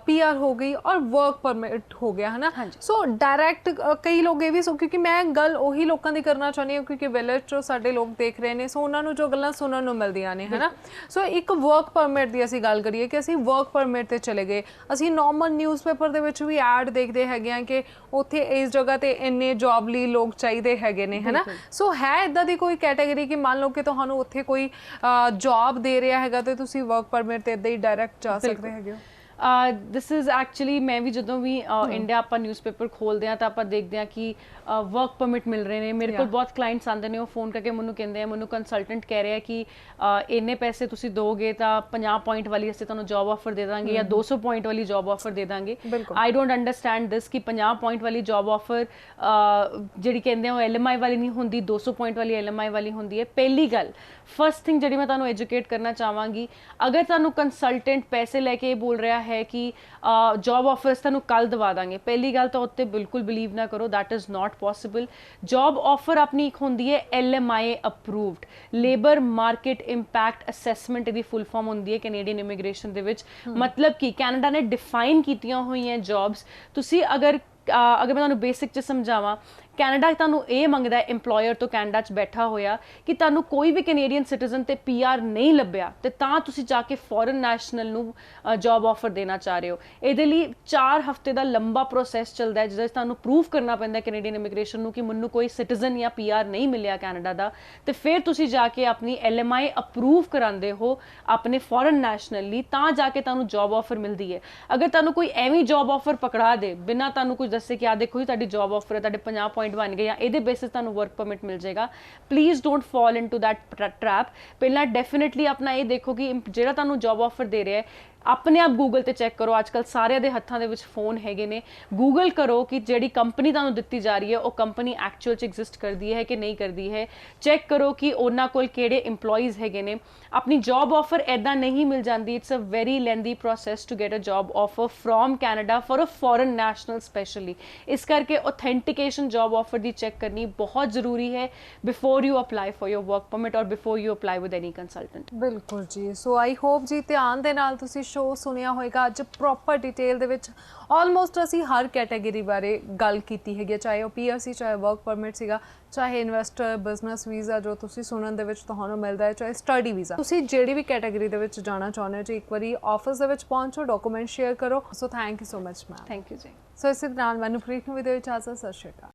ਪੀਆਰ ਹੋ ਗਈ ਔਰ ਵਰਕ ਪਰਮਿਟ ਹੋ ਗਿਆ ਹੈ ਨਾ ਸੋ डायरेक्ट कई लोग ये भी सो क्योंकि मैं गल ਉਹੀ ਲੋਕਾਂ ਦੀ ਕਰਨਾ ਚਾਹੁੰਦੀ ਹਾਂ ਕਿਉਂਕਿ ਵਿਲੇਜ 'ਚੋਂ ਸਾਡੇ ਲੋਕ ਦੇਖ ਰਹੇ ਨੇ ਸੋ ਉਹਨਾਂ ਨੂੰ ਜੋ ਗੱਲਾਂ ਸੁਣਨ ਨੂੰ ਮਿਲਦੀਆਂ ਨੇ ਹੈ ਨਾ ਸੋ ਇੱਕ ਵਰਕ ਪਰਮਿਟ ਦੀ ਅਸੀਂ ਗੱਲ ਕਰੀਏ ਕਿ ਅਸੀਂ ਵਰਕ ਪਰਮਿਟ ਤੇ ਚਲੇ ਗਏ ਅਸੀਂ ਨਾਰਮਲ ਨਿਊਜ਼ਪੇਪਰ ਦੇ ਵਿੱਚ ਵੀ ਐਡ ਦੇਖਦੇ ਹੈਗੇ ਆ ਕਿ ਉੱਥੇ ਇਸ ਜਗ੍ਹਾ ਤੇ ਇੰਨੇ ਜੌਬ ਲਈ ਲੋਕ ਚਾਹੀਦੇ ਹੈਗੇ ਨੇ ਹੈ ਨਾ ਸੋ ਹੈ ਇੱਦਾਂ ਦੀ ਕੋਈ ਕੈਟਾਗਰੀ ਕਿ ਮੰਨ ਲਓ ਕਿ ਤੁਹਾਨੂੰ ਉੱਥੇ ਕੋਈ ਜੌਬ ਦੇ ਰਿਹਾ ਹੈਗਾ ਤੇ ਤੁਸੀਂ ਵਰਕ ਪਰਮਿਟ ਤੇ ਇੱਦਾਂ ਹੀ ਡਾਇਰੈਕਟ ਜਾ ਸਕਦੇ ਹੈਗੇ ਹੋ ਦਿਸ ਇਜ਼ ਐਕਚੁਅਲੀ ਮੈਂ ਵੀ ਜਦੋਂ ਵੀ ਇੰਡੀਆ ਆਪਾਂ ਨਿਊਜ਼ਪੇਪਰ ਖੋਲਦੇ ਹਾਂ ਤਾਂ ਆਪਾਂ ਦੇਖਦੇ ਹਾਂ ਕਿ ਵਰਕ ਪਰਮਿਟ ਮਿਲ ਰਹੇ ਨੇ ਮੇਰੇ ਕੋਲ ਬਹੁਤ ਕਲਾਇੰਟਸ ਆਉਂਦੇ ਨੇ ਉਹ ਫੋਨ ਕਰਕੇ ਮੈਨੂੰ ਕਹਿੰਦੇ ਆ ਮੈਨੂੰ ਕੰਸਲਟੈਂਟ ਕਹਿ ਰਿਹਾ ਕਿ ਇੰਨੇ ਪੈਸੇ ਤੁਸੀਂ ਦੋਗੇ ਤਾਂ 50 ਪੁਆਇੰਟ ਵਾਲੀ ਅਸੀਂ ਤੁਹਾਨੂੰ ਜੌਬ ਆਫਰ ਦੇ ਦਾਂਗੇ ਜਾਂ 200 ਪੁਆਇੰਟ ਵਾਲੀ ਜੌਬ ਆਫਰ ਦੇ ਦਾਂਗੇ ਆਈ ਡੋਂਟ ਅੰਡਰਸਟੈਂਡ ਦਿਸ ਕਿ 50 ਪੁਆਇੰਟ ਵਾਲੀ ਜੌਬ ਆਫਰ ਜਿਹੜੀ ਕਹਿੰਦੇ ਆ ਉਹ ਐਲਐਮਆਈ ਵਾਲੀ ਨਹੀਂ ਹੁੰਦੀ 200 ਪੁਆਇੰਟ ਵਾਲੀ ਐਲਐਮਆਈ ਵਾਲੀ ਹੁੰਦੀ ਹੈ ਪਹਿਲੀ ਗੱਲ ਫਸਟ ਥਿੰਗ ਜਿਹੜੀ ਮੈਂ ਤੁਹਾਨੂੰ ਐਜੂਕੇਟ ਕਰਨਾ ਚਾਹਾਂਗੀ ਅਗਰ ਤੁਹਾਨੂੰ ਕੰਸਲਟੈਂਟ ਪੈਸੇ ਲੈ ਕੇ ਬੋਲ ਰਿਹਾ ਹੈ ਕਿ ਜੌਬ ਆਫਰਸ ਤੁਹਾਨੂੰ ਕੱਲ ਦਵਾ ਦਾਂਗੇ ਪਹਿਲੀ ਗੱਲ ਤਾਂ ਉੱਤੇ ਬਿਲਕੁਲ ਬਿਲੀਵ ਨਾ ਕਰੋ that is not possible job offer ਆਪਣੀ ਇੱਕ ਹੁੰਦੀ ਹੈ LMI approved labour market impact assessment ਦੀ ਫੁੱਲ ਫਾਰਮ ਹੁੰਦੀ ਹੈ ਕੈਨੇਡੀਅਨ ਇਮੀਗ੍ਰੇਸ਼ਨ ਦੇ ਵਿੱਚ ਮਤਲਬ ਕਿ ਕੈਨੇਡਾ ਨੇ ਡਿਫਾਈਨ ਕੀਤੀਆਂ ਹੋਈਆਂ ਜੌਬਸ ਤੁਸੀਂ ਅਗਰ ਮੈਂ ਤੁਹਾਨੂੰ ਬੇਸਿਕ 'ਚ ਸਮਝਾਵਾਂ ਕੈਨੇਡਾ ਤੁਹਾਨੂੰ ਇਹ ਮੰਗਦਾ ਹੈ ਇੰਪਲੋਇਰ ਤੋਂ ਕੈਨੇਡਾ 'ਚ ਬੈਠਾ ਹੋਇਆ ਕਿ ਤੁਹਾਨੂੰ ਕੋਈ ਵੀ ਕੈਨੇਡੀਅਨ ਸਿਟੀਜ਼ਨ ਤੇ PR ਨਹੀਂ ਲੱਭਿਆ ਤੇ ਤਾਂ ਤੁਸੀਂ ਜਾ ਕੇ ਫੋਰਨ ਨੈਸ਼ਨਲ ਨੂੰ ਜੌਬ ਆਫਰ ਦੇਣਾ ਚਾਹ ਰਹੇ ਹੋ ਇਹਦੇ ਲਈ 4 ਹਫ਼ਤੇ ਦਾ ਲੰਬਾ ਪ੍ਰੋਸੈਸ ਚੱਲਦਾ ਹੈ ਜਿਹਦੇ ਵਿੱਚ ਤੁਹਾਨੂੰ ਪ੍ਰੂਫ ਕਰਨਾ ਪੈਂਦਾ ਕੈਨੇਡੀਅਨ ਇਮੀਗ੍ਰੇਸ਼ਨ ਨੂੰ ਕਿ ਮੈਨੂੰ ਕੋਈ ਸਿਟੀਜ਼ਨ ਜਾਂ PR ਨਹੀਂ ਮਿਲਿਆ ਕੈਨੇਡਾ ਦਾ ਤੇ ਫਿਰ ਤੁਸੀਂ ਜਾ ਕੇ ਆਪਣੀ LMI ਅਪਰੂਵ ਕਰਾਉਂਦੇ ਹੋ ਆਪਣੇ ਫੋਰਨ ਨੈਸ਼ਨਲ ਲਈ ਤਾਂ ਜਾ ਕੇ ਤੁਹਾਨੂੰ ਜੌਬ ਆਫਰ ਮਿਲਦੀ ਹੈ ਅਗਰ ਤੁਹਾਨੂੰ ਕੋਈ ਐਵੇਂ ਜੌਬ ਆਫਰ ਪਕੜਾ ਦੇ ਬਿਨਾਂ ਤੁਹਾਨੂੰ ਕੁਝ ਦੱਸੇ ਕਿ ਆ ਦੇਖੋ ਜੀ ਤੁਹਾਡੀ ਜੌਬ ਆਫਰ ਹੈ ਤੁਹਾਡੇ 50 ਪੁਆਇੰਟ ਬਣ ਗਏ ਜਾਂ ਇਹਦੇ ਬੇਸਿਸ ਤੁਹਾਨੂੰ ਵਰਕ ਪਰਮਿਟ ਮਿਲ ਜਾਏਗਾ please don't fall into that trap ਪਹਿਲਾਂ ਡੈਫੀਨਿਟਲੀ ਆਪਣਾ ਇਹ ਦੇਖੋ ਕਿ ਜਿਹੜਾ ਤੁਹਾਨੂੰ ਜੌਬ ਆਫਰ ਦੇ ਰਿਹਾ ਹੈ ਆਪਣੇ ਆਪ ਗੂਗਲ ਤੇ ਚੈੱਕ ਕਰੋ, ਅੱਜ ਕੱਲ ਸਾਰਿਆਂ ਦੇ ਹੱਥਾਂ ਦੇ ਵਿੱਚ ਫੋਨ ਹੈਗੇ ਨੇ, ਗੂਗਲ ਕਰੋ ਕਿ ਜਿਹੜੀ ਕੰਪਨੀ ਤੁਹਾਨੂੰ ਦਿੱਤੀ ਜਾ ਰਹੀ ਹੈ ਉਹ ਕੰਪਨੀ ਐਕਚੁਅਲ 'ਚ ਐਗਜ਼ਿਸਟ ਕਰਦੀ ਹੈ ਕਿ ਨਹੀਂ ਕਰਦੀ ਹੈ, ਚੈੱਕ ਕਰੋ ਕਿ ਉਹਨਾਂ ਕੋਲ ਕਿਹੜੇ EMPLOYEES ਹੈਗੇ ਨੇ। ਆਪਣੀ ਜੌਬ ਆਫਰ ਐਦਾਂ ਨਹੀਂ ਮਿਲ ਜਾਂਦੀ, it's a very lengthy process to get a job offer from Canada for a foreign national specially. ਇਸ ਕਰਕੇ ऑथेंटिकेशन जॉब ऑफर ਦੀ ਚੈੱਕ ਕਰਨੀ ਬਹੁਤ ਜ਼ਰੂਰੀ ਹੈ before you apply for your work permit ਔਰ before you apply with any consultant. ਬਿਲਕੁਲ ਜੀ, ਸੋ ਆਈ ਹੋਪ ਜੀ ਧਿਆਨ ਦੇ ਨਾਲ ਤੁਸੀਂ ਸ਼ੋਅ ਸੁਣਿਆ ਹੋਏਗਾ। ਅੱਜ ਪ੍ਰੋਪਰ ਡਿਟੇਲ ਦੇ ਵਿੱਚ ਆਲਮੋਸਟ ਅਸੀਂ ਹਰ ਕੈਟਾਗਰੀ ਬਾਰੇ ਗੱਲ ਕੀਤੀ ਹੈਗੀ, ਚਾਹੇ ਉਹ PR ਸੀ, ਚਾਹੇ ਵਰਕ ਪਰਮਿਟ ਸੀਗਾ, ਚਾਹੇ ਇਨਵੈਸਟਰ ਬਿਜ਼ਨਸ ਵੀਜ਼ਾ ਜੋ ਤੁਸੀਂ ਸੁਣਨ ਦੇ ਵਿੱਚ ਤੁਹਾਨੂੰ ਮਿਲਦਾ ਹੈ, ਚਾਹੇ ਸਟੱਡੀ ਵੀਜ਼ਾ। ਤੁਸੀਂ ਜਿਹੜੀ ਵੀ ਕੈਟਾਗਰੀ ਦੇ ਵਿੱਚ ਜਾਣਾ ਚਾਹੁੰਦੇ ਹੋ ਜੀ, ਇੱਕ ਵਾਰੀ ਆਫਿਸ ਦੇ ਵਿੱਚ ਪਹੁੰਚੋ, ਡਾਕੂਮੈਂਟ ਸ਼ੇਅਰ ਕਰੋ। So thank you so much ma'am. Thank you ਜੀ। ਸੋ ਇਸੇ ਨਾਲ ਮੈਨੂੰ ਪ੍ਰੀਤ ਨੂੰ ਵੀ ਦੇ ਇਜਾਜ਼ਤ। ਸਤਿ ਸ਼੍ਰੀ ਅਕਾਲ।